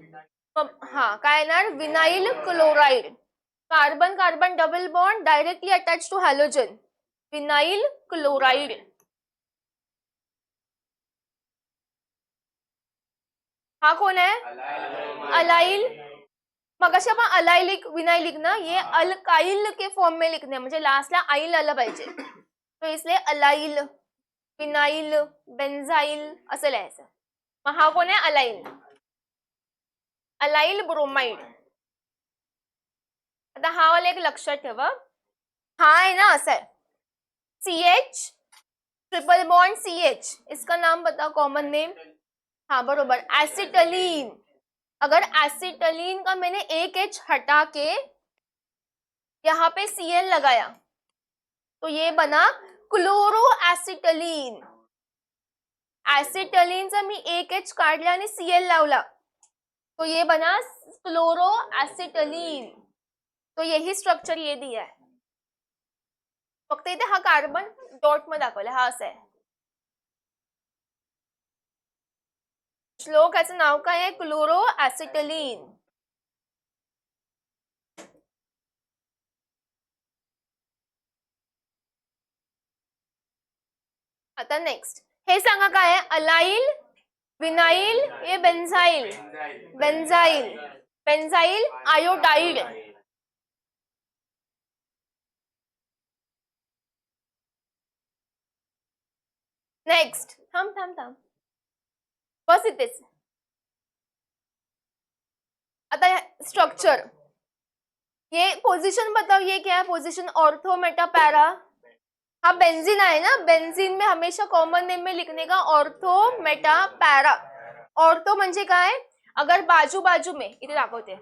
हा काय येणार? Vinyl chloride. Carbon carbon double bond directly attach to halogen. Vinyl chloride. हा कोण आहे? अलाइल. मगाशी आपण अलाइलिक विनाइलिक ना, ये अल्काइल के फॉर्म में लिखने, म्हणजे लास्टला आइल आलं पाहिजे, तो इसलिए अलाइल, विनाइल, बेन्झाइल असं लिहायचं. मग हा कोण आहे? अलाइल. Allyl bromide. आता हा वाला एक लक्षात ठेवा. हा आहे ना असं आहे, CH ट्रिपल बॉन्ड CH. इसका नाम बताओ, कॉमन नेम. हाँ बरोबर, एसिटलीन. अगर एसिटलीन का मैंने एक H हटा के यहाँ पे Cl लगाया तो ये बना क्लोरो एसिटलीन. एसिटलीनचा मी एक H काढला आणि Cl लावला तो ये बना क्लोरो एसिटलीन. तो यही स्ट्रक्चर ये दिया है, फक्त इथे हा कार्बन डॉट मध्ये दाखवला. हा असा आहे. श्लोकाचं नाव काय आहे? Chloro acetylene. आता नेक्स्ट हे सांगा काय आहे? अलाइल, विनाइल, ये बेन्झाइल. बेन्झाइल, बेन्झाइल आयोडाइड. नेक्स्ट थांब थांब थांब, बस इथेच. आता स्ट्रक्चर, ये पोजीशन बताओ, ये क्या है पोजीशन? ऑर्थो, मेटा, पैरा. हाँ बेंजीन है ना, बेंजीन में हमेशा कॉमन नेम में लिखने का ऑर्थो, मेटा, पैरा. ऑर्थो म्हणजे काय? अगर बाजू बाजू में, इथे दाखवते.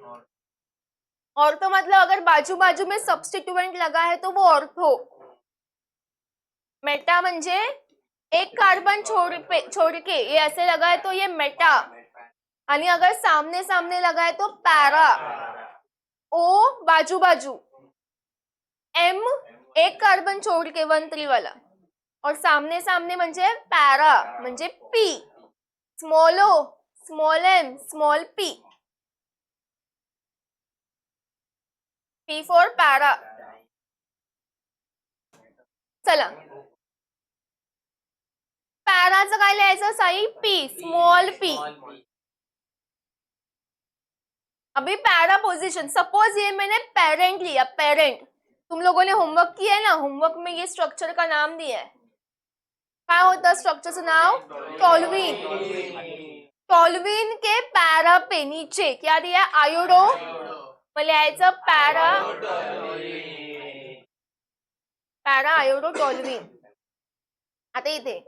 ऑर्थो मतलब अगर बाजू बाजू में सब्स्टिट्यूएंट लगा है तो वो ऑर्थो. मेटा म्हणजे एक कार्बन छोड़ के ये ऐसे लगा है तो ये मेटा. आणि अगर सामने सामने लगा है तो पैरा. ओ बाजू बाजू. एम एक कार्बन छोड़ के 1 3 वाला, और सामने सामने म्हणजे पैरा म्हणजे p. Small o, small m, small p. P for para. चला पॅराचं काय लिहायचं साई? P, small P. अभी पैरा पोजीशन, सपोज ये मैंने पेरेंट लिया, पेरेंट. तुम लोगों ने होमवर्क किया है ना, होमवर्क में ये स्ट्रक्चर का नाम दिया है. क्या होता है स्ट्रक्चरचं नाव? टॉल्यूइन. टॉल्यूइन के पैरा पे नीचे क्या दिया? आयोडो. मग लिहायचं पैरा, पैरा आयोडो टॉल्यूइन. आता इथे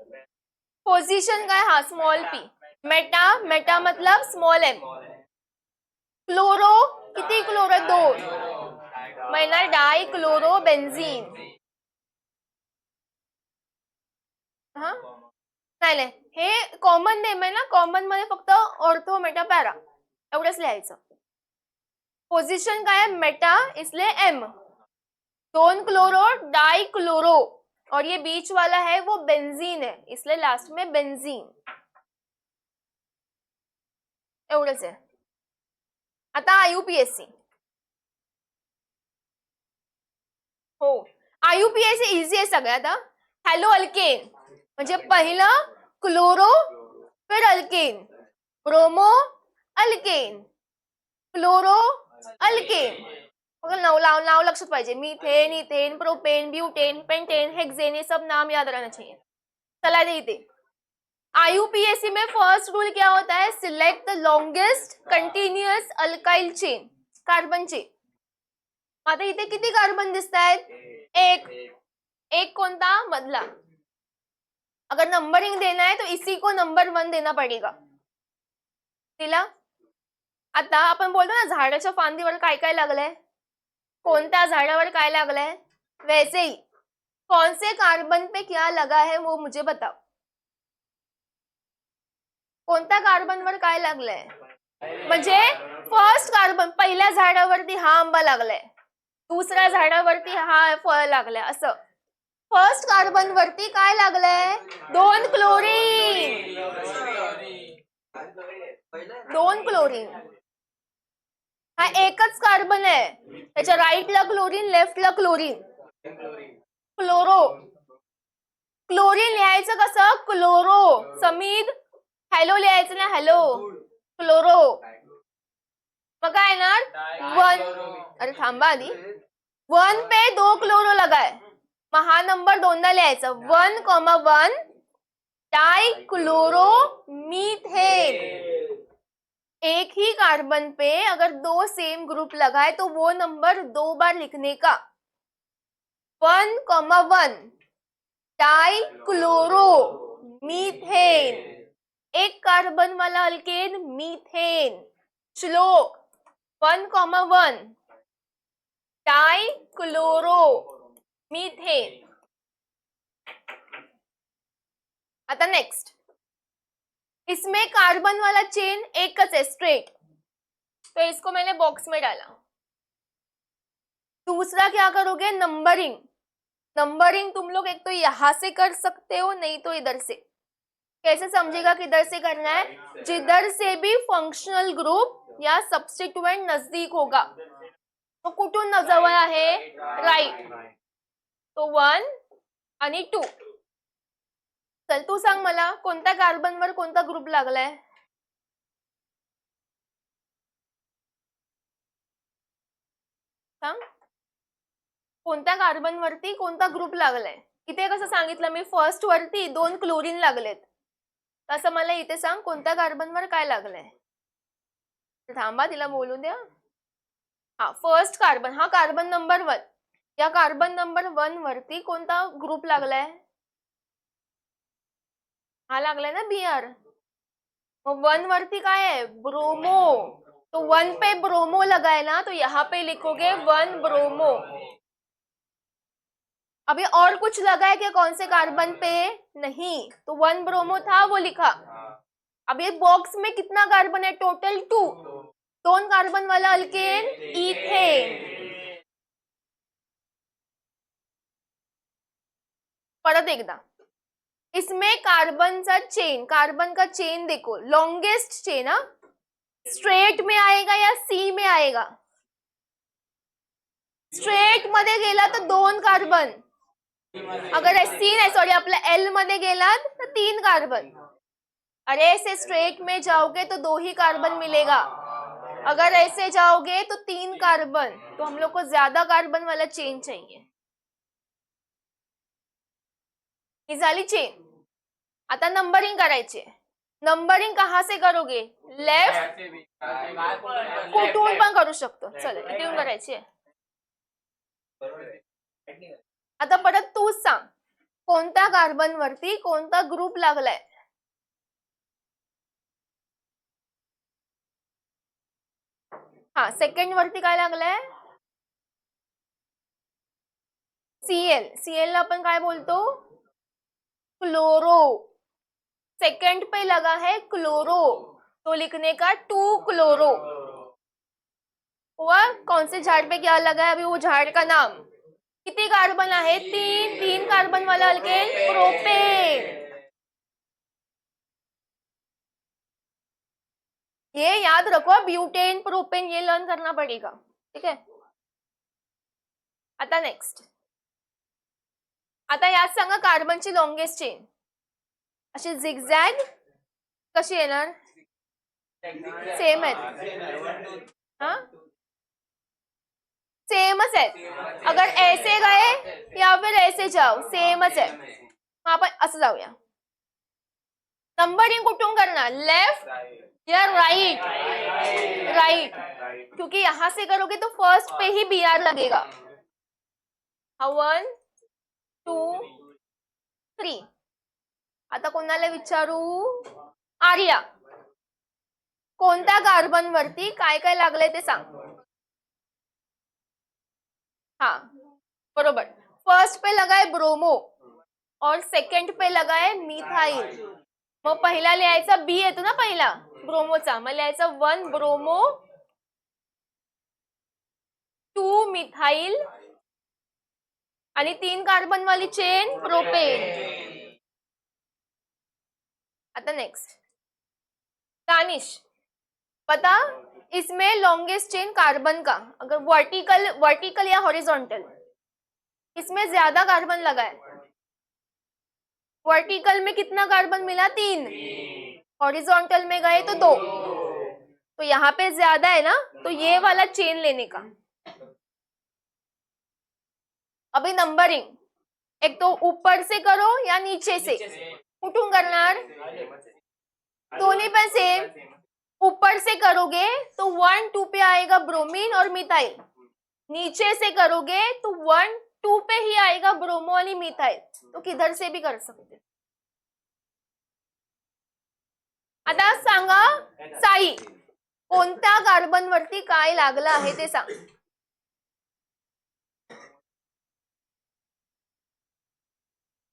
पोझिशन काय? हा स्मॉल पी. मेटा, मेटा मतलब स्मॉल एम. क्लोरो किती? क्लोरो 2. महिना डाय क्लोरो बेन्झीन. हा नाही नाही, हे कॉमन नेम आहे ना, कॉमन मध्ये फक्त ऑर्थो, मेटा, पॅरा एवढंच लिहायचं. पोझिशन काय आहे? मेटा इसलिए एम. 2 क्लोरो डाई क्लोरो, और ये बीच वाला है वो बेंजीन है इसलिए लास्ट में बेंजीन. एवढंच आहे. आता IUPAC. हो IUPAC इझी आहे सगळ्यात. हॅलो अल्केन म्हणजे पहिलं क्लोरो फिर alkane, bromo alkane, chloro alkane. मगर नाव लक्षात पाहिजे. Methane, ethane, propane, butane, pentane, hexane, ये सब नाम याद रहना चाहिए. चला देते. आईयूपीएसी में फर्स्ट रूल क्या होता है? Select the longest continuous alkyl chain, carbon chain. आता इथे किती कार्बन दिसत आहेत? एक कोणता? मधला. अगर नंबरिंग देना है तो इसी को नंबर 1 देना पडेगा. दिला. आता आपण बोलतो ना झाडाच्या फांदीवर काय काय लागलंय, कोणत्या झाडावर काय लागलंय, वैसे ही कौन से कार्बन पे क्या लगा है वो मुझे बताओ. कोणत्या कार्बनवर काय लागलंय? म्हणजे फर्स्ट कार्बन, पहिल्या झाडावरती हा आंबा लागलाय, दुसऱ्या झाडावरती हा फळ लागलाय, असं. फर्स्ट कार्बन वरती काय लागलंय? 2 क्लोरीन. 2 क्लोरीन. हा एकच कार्बन आहे, त्याच्या राईटला क्लोरीन, लेफ्टला क्लोरीन. क्लोरो. क्लोरीन लिहायचं कसं? क्लोरो. समीद हॅलो लिहायचं ना, हॅलो. क्लोरो. मग काय येणार? 1. अरे थांबा आधी. 1 पे 2 क्लोरो लगाय. मग हा नंबर 2दा लिहायचा. 1,1 डाई क्लोरो मीथेन. एक ही कार्बन पे अगर 2 सेम ग्रुप लगाए तो वो नंबर 2 बार लिखने का. 1,1 डाई क्लोरो मीथेन. एक कार्बन वाला अल्केन मीथेन. श्लोक 1,1 डाई क्लोरो मीथेन. आता नेक्स्ट, इसमें कार्बन वाला चेन एकच है, स्ट्रेट, तो इसको मैंने बॉक्स में डाला. दूसरा क्या करोगे? नंबरिंग. नंबरिंग तुम लोग एक तो यहां से कर सकते हो, नहीं तो इधर से. कैसे समझेगा किधर से करना है? जिधर से भी फंक्शनल ग्रुप या सबस्टिट्यूएंट नजदीक होगा. तो कुठून जवळ आहे? राईट. तो 1 आणि 2. चल तू सांग मला, कोणत्या कार्बनवर कोणता ग्रुप लागलाय? सांग. कोणत्या कार्बन वरती कोणता ग्रुप लागलाय? इथे कसं सांगितलं मी, फर्स्ट वरती 2 क्लोरीन लागलेत, तसं मला इथे सांग कोणत्या कार्बनवर काय लागलंय. थांबा तिला बोलू द्या. हा फर्स्ट कार्बन, हा कार्बन नंबर 1. या कार्बन नंबर 1 वरती कोणता ग्रुप लागलाय? हा लागलाय ना Br. मग 1 वरती काय आहे? ब्रोमो. तो 1 पे ब्रोमो लगा है ना, तो यहाँ पे लिखोगे 1 ब्रोमो. अभी और कुछ लगा है क्या कौन से कार्बन पे? नहीं, तो 1 ब्रोमो था वो लिखा. अब ये बॉक्स में कितना कार्बन है? टोटल 2. 2 कार्बन वाला अल्केन इथेन. परत एकदा, इसमें कार्बन का चेन देखो, लॉन्गेस्ट चेन. हा स्ट्रेट में आएगा या सी में आएगा? स्ट्रेट मध्ये गेला तर 2 कार्बन. अगर सी नाही, सॉरी, आपल्या एल मध्ये गेलात तर 3 कार्बन. अरे ऐसे स्ट्रेट में जाओगे तो 2 ही कार्बन मिलेगा. अगर ऐसे जाओगे तो 3 कार्बन. तो हम लोग को ज्यादा कार्बन वाला चेन चाहिए. ही झाली चेन. आता नंबरिंग करायची. नंबरिंग कहाँ से करोगे? लेफ्ट. कुठून पण करू शकतो. चल इथून करायची. आता परत तूच सांग, कोणत्या कार्बन वरती कोणता ग्रुप लागलाय? हा सेकंड वरती काय लागलाय? Cl ला आपण काय बोलतो? क्लोरो. सेकंड पे लगा है क्लोरो, तो लिखने का 2 क्लोरो. हुआ? कौन से झाड़ पे क्या लगा है? अभी वो झाड़ का नाम. किती कार्बन आहे? 3 कार्बन वाला अल्केन प्रोपेन. ये याद रखो, ब्यूटेन, प्रोपेन ये लर्न करना पड़ेगा. ठीक है. आता नेक्स्ट. आता यात सांगा कार्बनची लॉंगेस्ट चेन अशी झिगझॅग कशी येणार? सेम है, हाँ सेमच है. अगर ऐसे गए या फिर ऐसे जाओ सेमच आहे. मग आपण असं जाऊया. नंबरिंग कुठून करणार, लेफ्ट या राइट, राइट, क्योंकि यहां से करोगे तो फर्स्ट पे ही बी आर लगेगा. 1 2 3. आता कोणाला विचारू, आर्या कोणत्या कार्बन वरती काय काय लागलंय ते सांग. हाँ बरोबर. फर्स्ट पे लगा है ब्रोमो और सेकंड पे लगा है मिथाइल. मग पहिला लिहायचा बी येतो ना पहिला ब्रोमोचा, मग लिहायचं 1 ब्रोमो 2 मिथाइल आणि 3 कार्बन वाली चेन प्रोपेन. आता नेक्स्ट दानिश पता, इसमें लॉन्गेस्ट चेन कार्बन का अगर वर्टिकल या हॉरिजॉन्टल, इसमें ज्यादा कार्बन लगा है. वर्टिकल में कितना कार्बन मिला, 3. हॉरिजॉन्टल में गए तो 2. तो यहाँ पे ज्यादा है ना, तो ये वाला चेन लेने का. अभी नंबरिंग एक तो ऊपर से करो या नीचे से, कुठून करणार, दोन्ही पण सेम. ऊपर से करोगे तो 1 2 पे आएगा ब्रोमीन और मिथाइल. नीचे से करोगे तो 1 2 पे ही आएगा ब्रोमो और मिथाइल. तो किधर से भी कर सकते. आता सांगा साई, कोणत्या कार्बन वरती काय लागलं आहे ते सांग.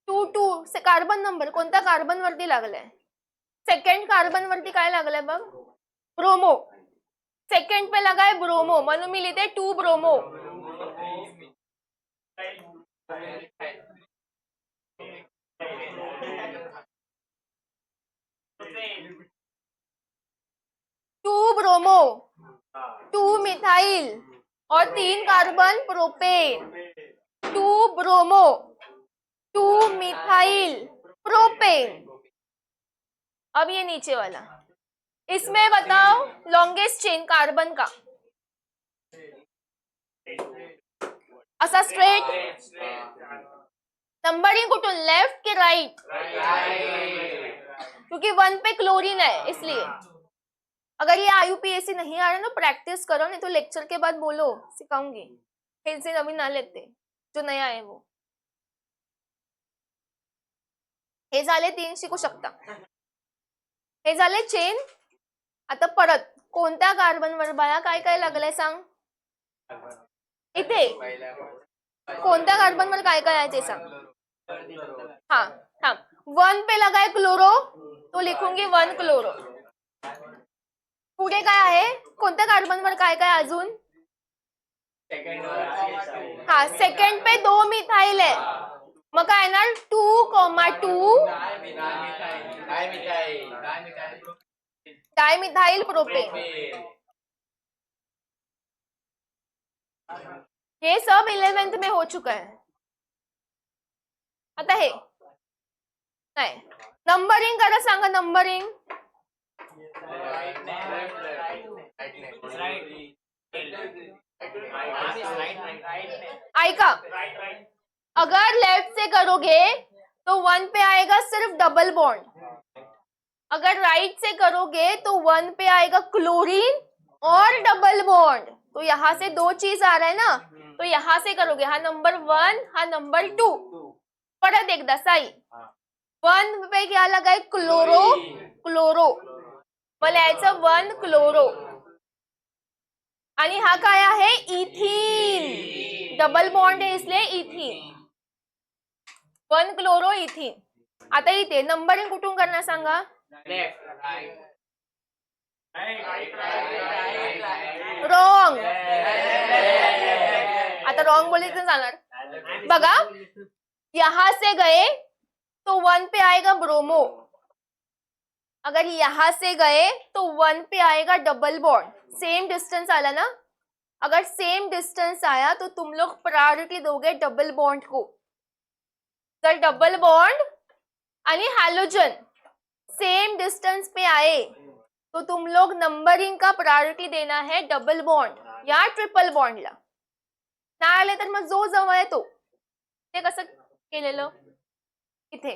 2 से कार्बन नंबर कोणत्या कार्बन वरती लागलाय. सेकंड कार्बन वरती काय लागलंय बघ, ब्रोमो. सेकंड पे लगा है ब्रोमो म्हणून मी लिहिते 2 ब्रोमो. 2 ब्रोमो 2 मिथाइल और 3 carbon propane. 2 bromo 2 methyl propane. अब ये नीचे वाला, इसमें बताओ लॉन्गेस्ट चेन कार्बन का. असा स्ट्रेट. नंबरिंग कुठून, लेफ्ट के राइट, क्योंकि 1 पे क्लोरीन है इसलिए. अगर ये IUPAC नहीं आ रहा ना प्रैक्टिस करो, नहीं तो लेक्चर के बाद बोलो सिखाऊंगी. फिर से नवीन ना लेते जो नया आहे वो. हे झाले 3 शिकू शकता. हे झाले चेन. आता परत कोणत्या कार्बन वर बाळा काय काय लागलंय सांग. इथे कोणत्या कार्बन वर काय काय आहे ते सांग. हाँ थांब, 1 पे लगा है क्लोरो तो लिखूंगी 1 क्लोरो. पुढे काय आहे, कोणत्या कार्बन वर काय काय अजून. हाँ सेकंड पे 2 मिथाइल है, मग काय येणार 2,2 डायमिथाइल प्रोपेन. ये सब 11th में हो चुका है. आता हे नाही, नंबरिंग करा सांगा. नंबरिंग ऐका, अगर लेफ्ट से करोगे तो 1 पे आएगा सिर्फ डबल बॉन्ड. अगर राइट से करोगे तो 1 पे आएगा क्लोरीन और डबल बॉन्ड. तो यहाँ से 2 चीज आ रहा है ना, तो यहाँ से करोगे. हा नंबर 1 हा नंबर 2. परत एकदा साई, 1 पे क्या लगा है क्लोरो, क्लोरो मग लिहायचं 1 क्लोरो. आणि हा काय आहे इथीन, डबल बॉन्ड आहे इसलिए इथीन. 1 chloro ethene. आता इथे नंबरिंग कुठून करणार सांगा. रॉंग. आता रॉंग बोले तर जाणार. बघा यहां से गए तो 1 पे आएगा ब्रोमो. अगर यहां से गए तो 1 पे आएगा डबल बॉन्ड. सेम डिस्टेंस आला ना, अगर सेम डिस्टेंस आया तो तुम लोग प्रायोरिटी दोगे डबल बॉन्ड को. जर डबल बॉन्ड आणि हॅलोजन सेम डिस्टेंस पे आए तो तुम लोग नंबरिंग का प्रायोरिटी देना है डबल बॉन्ड या ट्रिपल बॉन्डला. नाही आले तर मग जो जवळ आहे तो. ते कसं केलेलं इथे.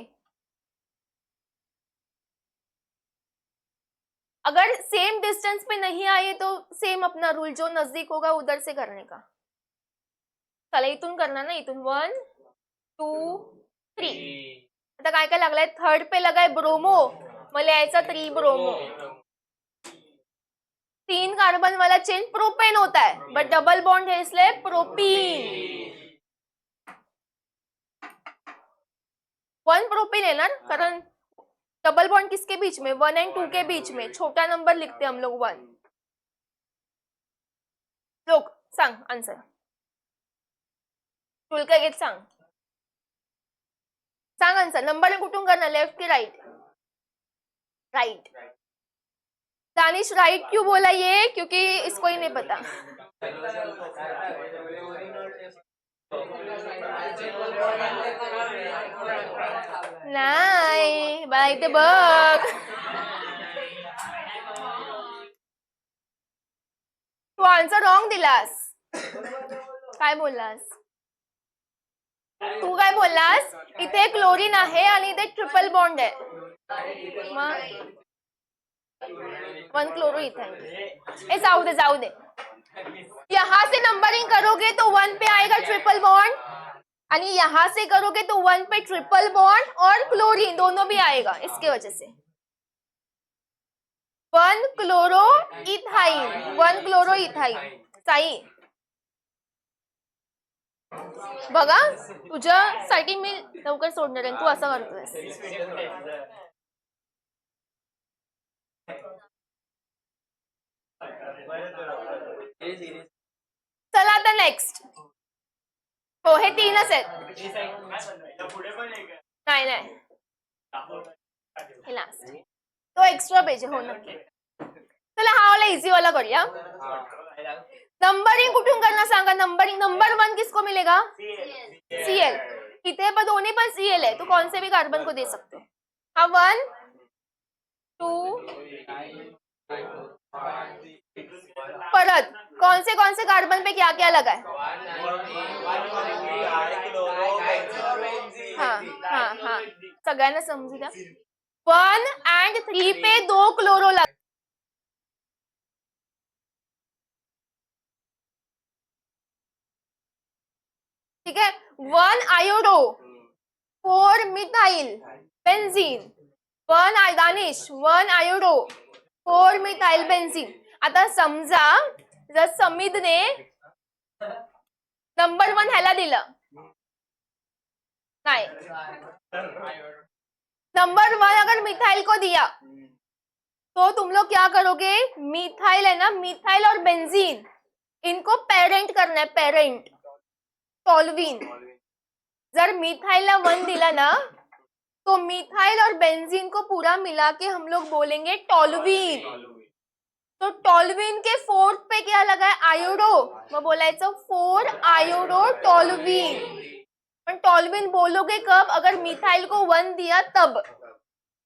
अगर सेम डिस्टेंस पे नहीं आए तो सेम अपना रूल, जो नजदीक होगा उधर से करने का. चला इथून करणार ना, इथून 1 2 3. आता काय काय लागलाय, थर्ड पे लगाय ब्रोमो, मला यायचा 3 ब्रोमो. 3 कार्बन वाला चेन प्रोपेन होता है, बट डबल बॉन्ड है इसलिए प्रोपीन. 1 प्रोपीन है ना, कारण डबल बॉन्ड किसके बीच में, 1 एंड 2 के बीच में. छोटा नंबर लिखते हम लोग 1. लोक सांग आन्सर. शुल्क घेत सांग आन्सर. नंबर कुठून करना, लेफ्ट की राइट. राइट. दानिश राइट क्यों बोला ये, क्योंकि इसको ही नहीं पता. नाही बाई ते बघ. तू आन्सर रॉंग दिलास. काय बोललास तू, काय बोललास, इथे क्लोरीन आहे आणि इथे ट्रिपल बॉन्ड आहे. मग 1 क्लोरो इथाइन. ए जाऊ दे. यहां से नंबरिंग करोगे तो 1 पे आएगा ट्रिपल बॉन्ड, और यहां से करोगे तो 1 पे ट्रिपल बॉन्ड और क्लोरीन दोनों भी आएगा. इसके वजह से 1 chloro ethyne, 1 chloro ethyne. Sai बघा, तुझ्यासाठी मी लवकर सोडणार आहे, तू असं करतोयस. चला आता नेक्स्ट. हो हे 3च आहेत. नाही हे लास्ट, तो एक्स्ट्रा पेज आहे. हो नक्की. चला हा वाला इझी वाला करूया. नंबरिंग कुठून करना सांगा. नंबरिंग नंबर 1 किसको मिलेगा, Cl. इथे पण दोन्ही पण Cl है, तो कौन से भी कार्बन को दे सकते हो. हाँ 1 2 परत कौन से कार्बन पे क्या क्या लगा है. हाँ सगळ्यांना समजू द्या. 1 and 3 पे 2 क्लोरो लगा. ठीक है. 1 iodo 4 methyl benzene. 1 Danish 1 iodo 4 methyl benzene. आता समजा जर समीदने नंबर 1 ह्याला दिलं, नाही नंबर 1 अगर मिथाइल को दिया तो तुम लोग क्या करोगे, मिथाइल है ना, मिथाइल और बेंजीन इनको पेरेंट करना है. पेरेंट टॉल्विन. जर मिथाइलला 1 दिला ना तो मिथाइल और बेंजीन को पूरा मिला के हम लोग बोलेंगे टॉल्विन. तो टॉल्विन के 4th पे क्या लगा है, आयोडो. मग बोलायचं 4 आयोडो टॉल्विन. पण टॉल्विन बोलोगे कब, अगर मिथाइल को 1 दिया तब.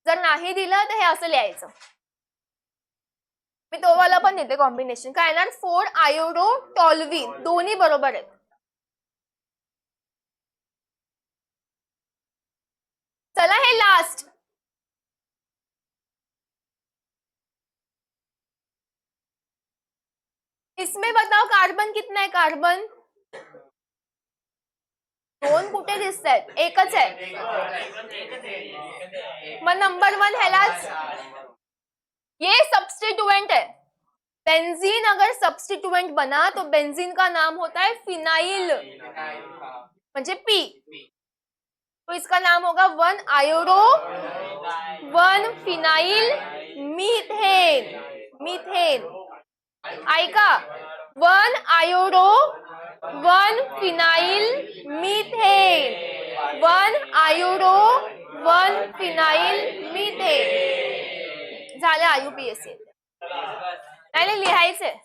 जर नाही दिला तर हे असं लिहायचं. मी तो वाला पण देते कॉम्बिनेशन. काय येणार, 4 आयोडो टॉल्विन. दोन्ही बरोबर आहेत. चला हे लास्ट. इसमें बताओ कार्बन कितना है. कार्बन 2 कुठे दिसत आहेत, एकच आहे. मग नंबर 1 ह्यालाच, ये सब्स्टिट्यूएंट है. बेंजीन अगर सब्स्टिट्यूएंट बना तो बेंजीन का नाम होता है फिनाइल, म्हणजे पी. तो इसका नाम होगा 1 आयोडो 1 फिनाइल मीथेन. मीथेन ऐका, 1 iodo 1 phenyl methane. 1 iodo 1 phenyl methane. झालं IUPAC. नाही लिहायचंय.